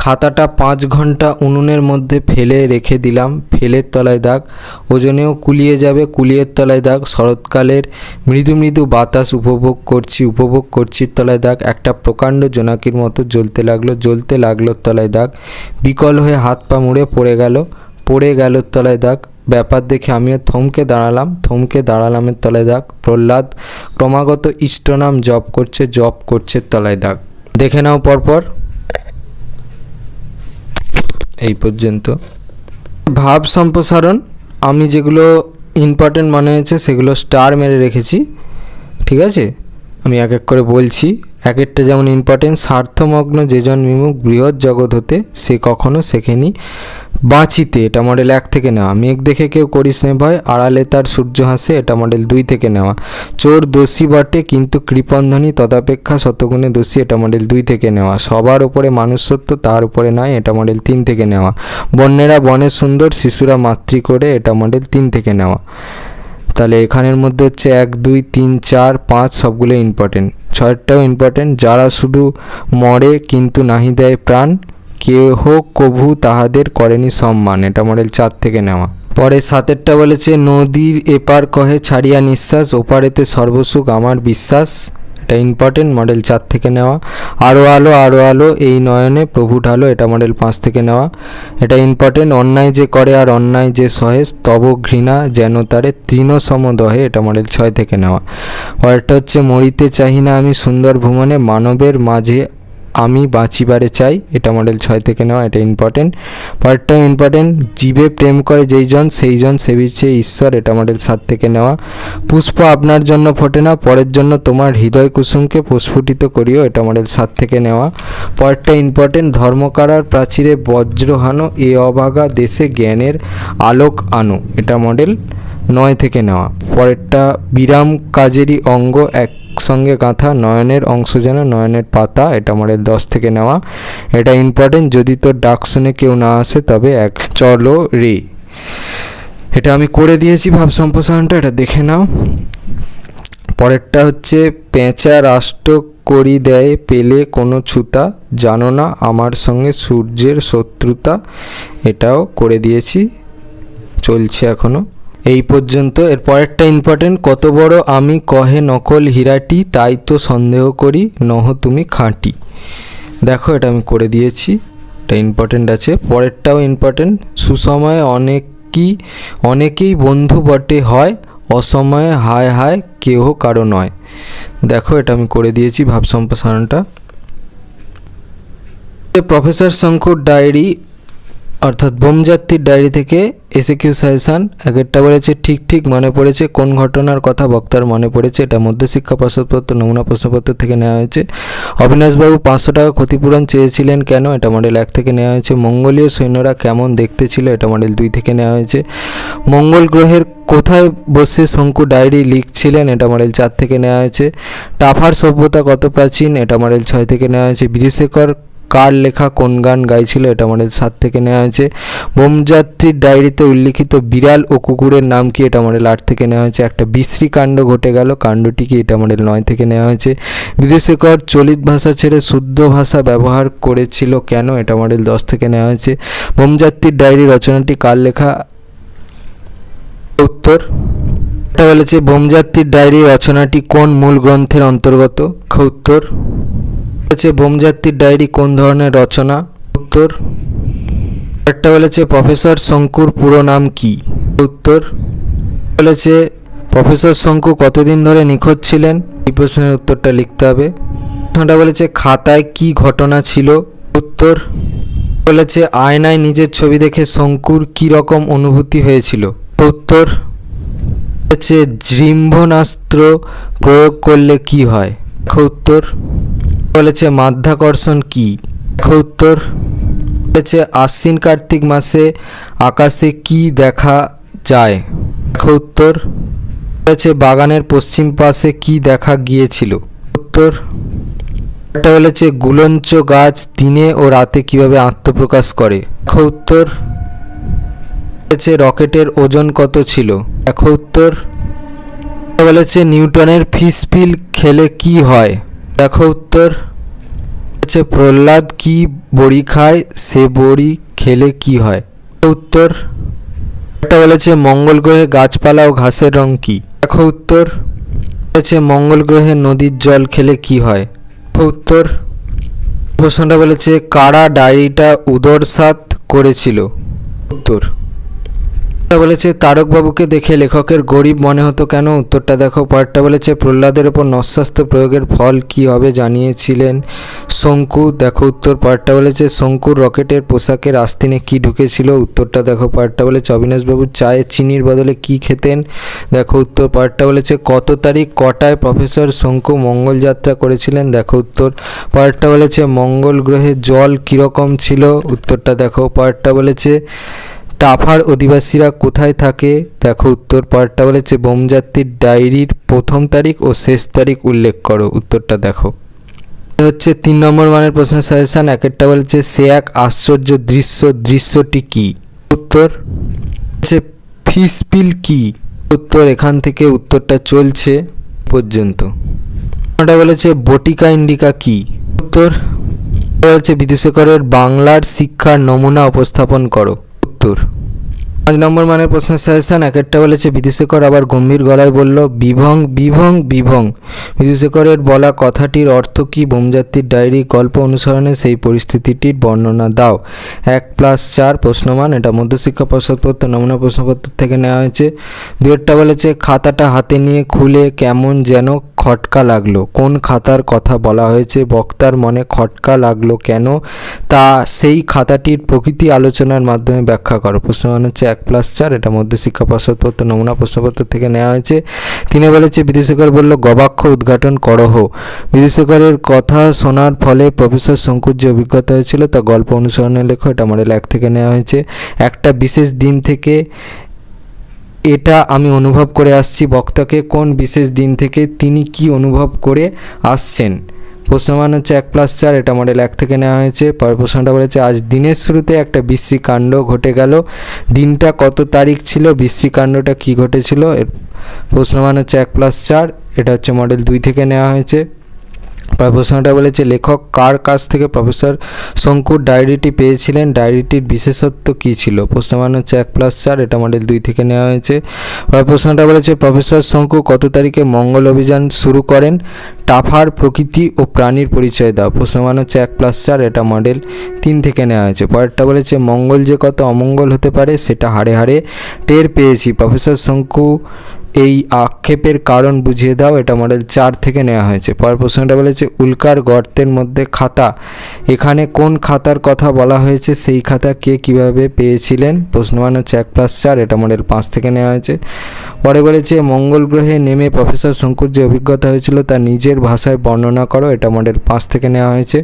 খাতাটা 5 ঘন্টা উনুনের মধ্যে ফেলে রেখে দিলাম ফেলের তলায় দাগ, ওজনেও কুলিয়ে যাবে কুলিয়ের তলায় দাগ, শরৎকালের মৃদু মৃদু বাতাস উপভোগ করছি তলায় দাগ, একটা প্রকাণ্ড জোনাকির মতো জ্বলতে লাগলো তলায় দাগ, বিকল হয়ে হাত পা মুড়ে পড়ে গেল তলায় দাগ, ব্যাপার দেখে আমিও থমকে দাঁড়ালামের তলায় দাগ, প্রহ্লাদ ক্রমাগত ইষ্টনাম জপ করছে তলায় দাগ। দেখে নাও পরপর। এই পর্যন্ত। ভাব সম্প্রসারণ আমি যেগুলো ইম্পর্টেন্ট মনে হয়েছে সেগুলো স্টার মেরে রেখেছি, ঠিক আছে? আমি এক এক করে বলছি। এক একটা যেমন ইম্পর্টেন্ট, স্বার্থমগ্ন যেজন বিমুখ বৃহৎ জগৎ হতে সে কখনো শেখেনি বাঁচিতে, এটা মডেল 1 থেকে নেওয়া। মেঘ দেখে কেউ করিস নে ভয়, আড়ালে তার সূর্য হাসে, এটা মডেল 2 থেকে নেওয়া। চোর দোষী বটে কিন্তু কৃপণধ্বনি তদাপেক্ষা শতগুণে দোষী, এটা মডেল 2 থেকে নেওয়া। সবার উপরে মানুষ সত্য তার উপরে নয়, এটা মডেল 3 থেকে নেওয়া। বন্যেরা বনে সুন্দর শিশুরা মাতৃ করে, এটা মডেল 3 থেকে নেওয়া। তাহলে এখানের মধ্যে হচ্ছে 1 2 3 4 5 সবগুলো ইম্পর্টেন্ট, 6টাও ইম্পর্টেন্ট। যারা শুধু মরে কিন্তু নাহি দেয় প্রাণ, কেহ কভু তাহাদের করেনি সম্মান, এটা মডেল 4 থেকে নেওয়া। পরে 7টা বলেছে নদীর এপার কহে ছাড়িয়া নিঃশ্বাস, ওপারেতে সর্বসুখ আমার বিশ্বাস, এটা ইম্পর্টেন্ট, মডেল 4 থেকে নেওয়া। আরও আলো এই নয়নে প্রভু ঢালো, এটা মডেল 5 থেকে নেওয়া। এটা ইম্পর্টেন্ট, অন্যায় যে করে আর অন্যায় যে সহে তব ঘৃণা যেন তারে তৃণ সমদহে, এটা মডেল 6 থেকে নেওয়া। পরেরটা হচ্ছে মরিতে চাহি না আমি সুন্দর ভুবনে, মানবের মাঝে আমি বাঁচিবারে চাই, এটা মডেল 6 থেকে নেওয়া, এটা ইম্পর্টেন্ট। পরেরটাও ইম্পর্টেন্ট, জীবে প্রেম করে যেইজন সেইজন সেবিছে ঈশ্বর, এটা মডেল 7 থেকে নেওয়া। পুষ্প আপনার জন্য ফোটে না পরের জন্য তোমার হৃদয় কুসুমকে প্রস্ফুটিত করিও, এটা মডেল 7 থেকে নেওয়া। পরেরটা ইম্পর্টেন্ট, ধর্মকারার প্রাচীরে বজ্র হানো, এ অভাগা দেশে জ্ঞানের আলোক আনো, এটা মডেল 9 থেকে নেওয়া। পরেরটা বিরাম কাজেরই অঙ্গ একসঙ্গে গাঁথা, নয়নের অংশ যেন নয়নের পাতা, এটা মডেল 10 থেকে নেওয়া। এটা ইম্পর্টেন্ট, যদি তোর ডাক শুনে কেউ না আসে তবে এক চলো রে, এটা আমি করে দিয়েছি ভাব সম্প্রসারণটা, এটা দেখে নাও। পরেরটা হচ্ছে পেঁচা রাষ্ট্র করি দেয় পেলে কোনো ছুতা, জানো না আমার সঙ্গে সূর্যের শত্রুতা, এটাও করে দিয়েছি, চলছে এখনো এই পর্যন্ত। এর পরেরটা ইম্পর্টেন্ট, কত বড় আমি কহে নকল হীরাটি, তাই তো সন্দেহ করি নহ তুমি খাঁটি, দেখো এটা আমি করে দিয়েছি, এটা ইম্পর্টেন্ট আছে। পরেরটাও ইম্পর্টেন্ট, সুসময়ে অনেকেই বন্ধু বটে হয়, অসময়ে হায় হায় কেহ কারো নয়, দেখো এটা আমি করে দিয়েছি ভাব সম্প্রসারণটা। প্রফেসর শঙ্কুর ডায়েরি অর্থাৎ বোমযাত্রীর ডায়েরি থেকে এসএকিউ সাজেশান। একটা বলেছে ঠিক ঠিক মনে পড়েছে কোন ঘটনার কথা বক্তার মনে পড়েছে, এটা মধ্যশিক্ষা প্রশ্নপত্র নমুনা প্রশ্নপত্র থেকে নেওয়া হয়েছে। অবিনাশবাবু 500 টাকা ক্ষতিপূরণ চেয়েছিলেন কেন, এটা মডেল 1 থেকে নেওয়া হয়েছে। মঙ্গলীয় সৈন্যরা কেমন দেখতে ছিল, এটা মডেল 2 থেকে নেওয়া হয়েছে। মঙ্গল গ্রহের কোথায় বসে শঙ্কু ডায়েরি লিখছিলেন, এটা মডেল 4 থেকে নেওয়া হয়েছে। টাফার সভ্যতা কত প্রাচীন, এটা মডেল 6 থেকে নেওয়া হয়েছে। বিদুশেখর কার লেখা কোন গান গাইছিল, এটা মডেল 7 থেকে নেওয়া হয়েছে। বোমযাত্রীর ডায়েরিতে উল্লিখিত বিড়াল ও কুকুরের নাম কি, এটা মডেল 8 থেকে নেওয়া হয়েছে। একটা বিশ্রী কাণ্ড ঘটে গেল, কাণ্ডটি কি, এটা মডেল 9 থেকে নেওয়া হয়েছে। বিদুশেখর চলিত ভাষা ছেড়ে শুদ্ধ ভাষা ব্যবহার করেছিল কেন, এটা মডেল 10 থেকে নেওয়া হয়েছে। বোমযাত্রীর ডায়েরি রচনাটি কার লেখা, উত্তর এটা বলেছে বোমযাত্রীর ডায়েরি রচনাটি কোন মূল গ্রন্থের অন্তর্গত, উত্তর বলেছে বোমযাত্রীর ডায়েরি কোন ধরনের রচনা, উত্তর। একটা বলেছে প্রফেসর শঙ্কুর পুরো নাম কি, উত্তর বলেছে প্রফেসর শঙ্কু কতদিন ধরে নিখোঁজ ছিলেন, এই প্রশ্নের উত্তরটা লিখতে হবে। প্রশ্নটা বলেছে খাতায় কি ঘটনা ছিল, উত্তর বলেছে আয়নায় নিজের ছবি দেখে শঙ্কুর কি রকম অনুভূতি হয়েছিল, উত্তর বলেছে জৃম্ভনাস্ত্র প্রয়োগ করলে কি হয়, উত্তর বলেছে মাধ্যাকর্ষণ কি, উত্তর বলেছে আশ্বিন কার্তিক মাসে আকাশে কি দেখা যায়, উত্তর বলেছে বাগানের পশ্চিম পাশে কি দেখা গিয়েছিল, উত্তর এটা বলেছে গুলঞ্চ গাছ দিনে ও রাতে কিভাবে আত্মপ্রকাশ করে, উত্তর বলেছে রকেটের ওজন কত ছিল, উত্তর বলেছে নিউটনের ফিসফিল খেলে কি হয়, দেখো উত্তর বলেছে প্রহ্লাদ কি বড়ি খায় সে বড়ি খেলে কি হয়, উত্তর এটা বলেছে মঙ্গল গ্রহে গাছপালা ও ঘাসের রং কি, দেখো উত্তর বলেছে মঙ্গল গ্রহে নদীর জল খেলে কি হয়, উত্তর। প্রশ্নটা বলেছে কারা ডায়েরিটা উদরসাৎ করেছিল, উত্তর বলেছে তারকবাবুকে দেখে লেখকের গরিব মনে হতো কেন? উত্তরটা দেখো। পরেরটা বলেছে প্রহ্লাদের ওপর নস্যাস্ত্র প্রয়োগের ফল কি হবে জানিয়েছিলেন শঙ্কু। দেখো উত্তর। পরেরটা বলেছে শঙ্কুর রকেটের পোশাকের আস্তিনে কি ঢুকেছিল? উত্তরটা দেখো। পরেরটা বলেছে অবিনাশবাবু চায়ে চিনির বদলে কি খেতেন? দেখো উত্তর। পরেরটা বলেছে কত তারিখ কটায় প্রফেসর শঙ্কু মঙ্গল যাত্রা করেছিলেন? দেখো উত্তর। পরেরটা বলেছে মঙ্গল গ্রহে জল কীরকম ছিল? উত্তরটা দেখো। পরেরটা বলেছে টাফার অধিবাসীরা কোথায় থাকে? দেখো উত্তর। পরেরটা বলেছে বোমযাত্রীর ডায়েরির প্রথম তারিখ ও শেষ তারিখ উল্লেখ করো। উত্তরটা দেখো। হচ্ছে 3 নম্বর মানের প্রশ্ন সাজেশন। একটা বলেছে সে এক আশ্চর্য দৃশ্য, দৃশ্যটি কি? উত্তর হচ্ছে ফিশবিল কি? উত্তর। এখান থেকে উত্তরটা চলছে পর্যন্ত। এটা বলেছে বটিকা ইন্ডিকা কি? উত্তর বলেছে বিদুশেখরের বাংলার শিক্ষার নমুনা উপস্থাপন করো। উত্তর। 5 নম্বর মানের প্রশ্ন সাজেশন। একটা বলেছে বিদুশেখর আবার গম্ভীর গলায় বলল বিভং বিভং বিভং। বিদুশেখরের বলা কথাটির অর্থ কি? বোমযাত্রীর ডায়েরি গল্প অনুসরণে সেই পরিস্থিতিটির বর্ণনা দাও। 1+4 প্রশ্নমান। এটা মধ্যশিক্ষা প্রশ্নপত্র নমুনা প্রশ্নপত্র থেকে নেওয়া হয়েছে। দুয়েরটা বলেছে খাতাটা হাতে নিয়ে খুলে কেমন যেন খটকা লাগলো। কোন খাতার কথা বলা হয়েছে? বক্তার মনে খটকা লাগলো কেন তা সেই খাতাটির প্রকৃতি আলোচনার মাধ্যমে ব্যাখ্যা করো। প্রশ্নমান হচ্ছে 1+4। এটা মধ্যশিক্ষা প্রশ্নপত্র নমুনা প্রশ্নপত্র থেকে নেওয়া হয়েছে। তিনি বলেছে বিদুশেখর বলল গবাক্ষ উদ্ঘাটন করহ। বিদুশেখরের কথা শোনার ফলে প্রফেসর শঙ্কুর যে অভিজ্ঞতা হয়েছিল তা গল্প অনুসরণে লেখো। এটা মডেল 1 থেকে নেওয়া হয়েছে। একটা বিশেষ দিন থেকে এটা আমি অনুভব করে আসছি। বক্তাকে কোন বিশেষ দিন থেকে তিনি কি অনুভব করে আসছেন? প্রশ্নমান হচ্ছে 1+4। এটা মডেল 1 থেকে নেওয়া হয়েছে। পরের প্রশ্নটা বলেছে আজ দিনের শুরুতে একটা বিশ্রীকাণ্ড ঘটে গেল। দিনটা কত তারিখ ছিল? বিশ্রীকাণ্ডটা কি ঘটেছিল? এর প্রশ্নমান হচ্ছে 1+4। এটা হচ্ছে মডেল 2 থেকে নেওয়া হয়েছে। প্রশ্নটা বলেছে লেখক কার কাছ থেকে প্রফেসর শঙ্কুর ডায়েরিটি পেয়েছিলেন? ডায়েরিটির বিশেষত্ব কী ছিল? প্রশ্নমান হচ্ছে 1+4। এটা মডেল 2 থেকে নেওয়া হয়েছে। প্রশ্নটা বলেছে প্রফেসর শঙ্কু কত তারিখে মঙ্গল অভিযান শুরু করেন? টাফার প্রকৃতি ও প্রাণীর পরিচয় দাও। প্রশ্নমান হচ্ছে 1+4। এটা মডেল 3 থেকে নেওয়া হয়েছে। পরেরটা বলেছে মঙ্গল যে কত অমঙ্গল হতে পারে সেটা হাড়ে হাড়ে টের পেয়েছি। প্রফেসর শঙ্কু এই আক্ষেপের কারণ বুঝিয়ে দাও। এটা মডেল 4 থেকে নেওয়া হয়েছে। পরের প্রশ্নটা বলেছে উল্কার গর্তের মধ্যে খাতা। এখানে কোন খাতার কথা বলা হয়েছে? সেই খাতা কে কিভাবে পেয়েছিলেন? প্রশ্নমান হচ্ছে 1+4। এটা মডেল 5 থেকে নেওয়া হয়েছে। পরে বলেছে মঙ্গল গ্রহে নেমে প্রফেসর শঙ্কুর যে অভিজ্ঞতা হয়েছিল তা নিজের ভাষায় বর্ণনা করো। এটা মডেল 5 থেকে নেওয়া হয়েছে।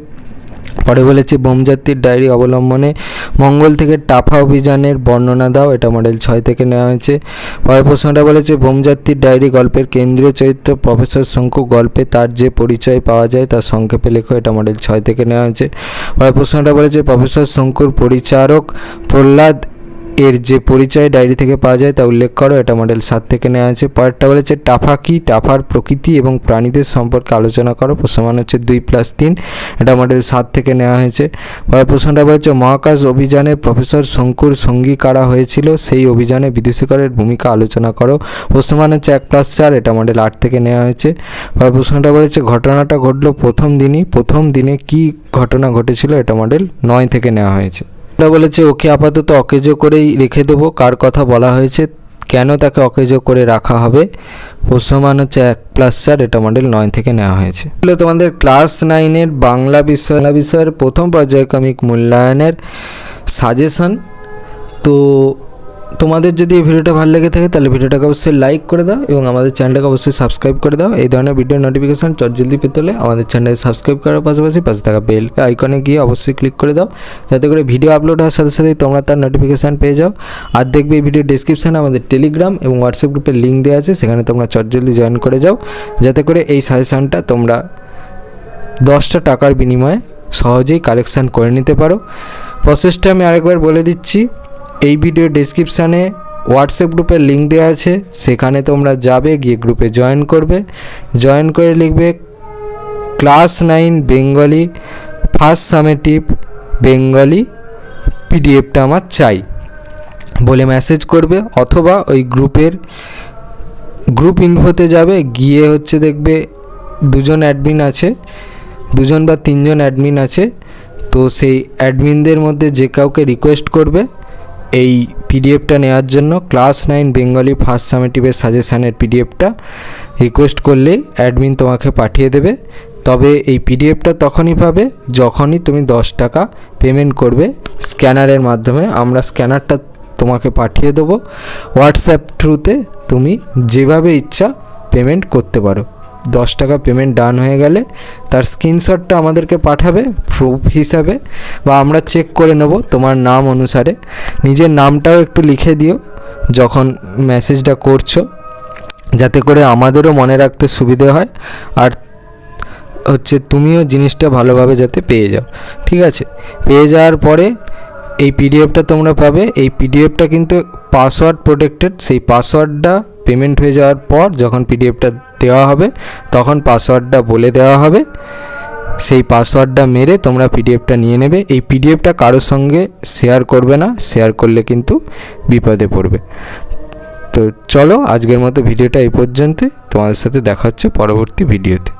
পরে বলেছে বোমযাত্রীর ডায়েরি অবলম্বনে মঙ্গল থেকে টাফা অভিযানের বর্ণনা দাও। এটা মডেল 6 থেকে নেওয়া হয়েছে। পরের প্রশ্নটা বলেছে বোমযাত্রীর ডায়েরি গল্পের কেন্দ্রীয় চরিত্র প্রফেসর শঙ্কু গল্পে তার যে পরিচয় পাওয়া যায় তার সংক্ষেপে লেখো। এটা মডেল 6 থেকে নেওয়া হয়েছে। পরের প্রশ্নটা বলেছে প্রফেসর শঙ্কুর পরিচারক প্রহ্লাদ এর যে পরিচয় ডায়েরি থেকে পাওয়া যায় তা উল্লেখ করো। এটা মডেল 7 থেকে নেওয়া হয়েছে। পরেরটা বলেছে টাফা কি? টাফার প্রকৃতি এবং প্রাণীদের সম্পর্কে আলোচনা করো। প্রশ্নমান হচ্ছে 2+3। এটা মডেল 7 থেকে নেওয়া হয়েছে। পরের প্রশ্নটা বলেছে মহাকাশ অভিযানে প্রফেসর শঙ্কুর সঙ্গী কারা হয়েছিল? সেই অভিযানে বিদুশেখরের ভূমিকা আলোচনা করো। প্রশ্নমান হচ্ছে 1+4। এটা মডেল 8 থেকে নেওয়া হয়েছে। পরের প্রশ্নটা বলেছে ঘটনাটা ঘটলো প্রথম দিনই। প্রথম দিনে কি ঘটনা ঘটেছিল? এটা মডেল 9 থেকে নেওয়া হয়েছে। এটা বলেছে ওকে আপাতত অকেজো করেই রেখে দেবো। কার কথা বলা হয়েছে? কেন তাকে অকেজো করে রাখা হবে? প্রশ্নমান হচ্ছে 1+4। এটা মডেল 9 থেকে নেওয়া হয়েছে। তোমাদের ক্লাস 9-এর বাংলা বিষয়ের প্রথম পর্যায়ক্রমিক মূল্যায়নের সাজেশন। তো তোমাদের যদি এই ভিডিওটা ভালো লেগে থাকে তাহলে ভিডিওটাকে অবশ্যই লাইক করে দাও এবং আমাদের চ্যানেলটাকে অবশ্যই সাবস্ক্রাইব করে দাও। এই ধরনের ভিডিও নোটিফিকেশান জলদি পেতে হলে আমাদের চ্যানেলকে সাবস্ক্রাইব করার পাশাপাশি পাশে থাকা বেল আইকনে গিয়ে অবশ্যই ক্লিক করে দাও, যাতে করে ভিডিও আপলোড হওয়ার সাথে সাথেই তোমরা তার নোটিফিকেশান পেয়ে যাও। আর দেখবে এই ভিডিও ডেসক্রিপশানে আমাদের টেলিগ্রাম এবং হোয়াটসঅ্যাপ গ্রুপের লিঙ্ক দেওয়া আছে, সেখানে তোমরা জলদি জয়েন করে যাও, যাতে করে এই সাজেশানটা তোমরা 10টা টাকার বিনিময়ে সহজেই কালেকশান করে নিতে পারো। প্রসেসটা আমি আরেকবার বলে দিচ্ছি। এই ভিডিও ডেসক্রিপশানে হোয়াটসঅ্যাপ গ্রুপের লিঙ্ক দেওয়া আছে, সেখানে তোমরা যাবে, গিয়ে গ্রুপে জয়েন করবে। জয়েন করে লিখবে class 9 Bengali first summative Bengali পিডিএফটা আমার চাই বলে মেসেজ করবে, অথবা ওই গ্রুপ ইনফোতে যাবে, গিয়ে হচ্ছে দেখবে 2জন অ্যাডমিন আছে, 2জন বা 3জন অ্যাডমিন আছে। তো সেই অ্যাডমিনদের মধ্যে যে কাউকে রিকোয়েস্ট করবে এই পিডিএফটা নেওয়ার জন্য ক্লাস 9 বেঙ্গলি ফার্স্ট সামেটিভের সাজেশানের পিডিএফটা রিকোয়েস্ট করলেই অ্যাডমিন তোমাকে পাঠিয়ে দেবে। তবে এই পিডিএফটা তখনই পাবে যখনই তুমি 10 টাকা পেমেন্ট করবে স্ক্যানারের মাধ্যমে। আমরা স্ক্যানারটা তোমাকে পাঠিয়ে দেবো হোয়াটসঅ্যাপ থ্রুতে, তুমি যেভাবে ইচ্ছা পেমেন্ট করতে পারো। 10 টাকা পেমেন্ট ডান হয়ে গেলে তার স্ক্রিনশটটা আমাদেরকে পাঠাবে প্রুফ হিসাবে, বা আমরা চেক করে নেব তোমার নাম অনুসারে। নিজের নামটাও একটু লিখে দিও যখন মেসেজটা করছো, যাতে করে আমাদেরও মনে রাখতে সুবিধে হয়, আর হচ্ছে তুমিও জিনিসটা ভালোভাবে যাতে পেয়ে যাও। ঠিক আছে, পেয়ে যাওয়ার পরে এই পিডিএফটা তোমরা পাবে। এই পিডিএফটা কিন্তু পাসওয়ার্ড প্রোটেক্টেড। সেই পাসওয়ার্ডটা পেমেন্ট হয়ে যাওয়ার পর যখন পিডিএফটা দেওয়া হবে তখন পাসওয়ার্ডটা বলে দেওয়া হবে। সেই পাসওয়ার্ডটা মেরে তোমরা পিডিএফটা নিয়ে নেবে। এই পিডিএফটা কারোর সঙ্গে শেয়ার করবে না, শেয়ার করলে কিন্তু বিপদে পড়বে। তো চলো আজকের মতো ভিডিওটা এই পর্যন্তই। তোমাদের সাথে দেখা হচ্ছে পরবর্তী ভিডিওতে।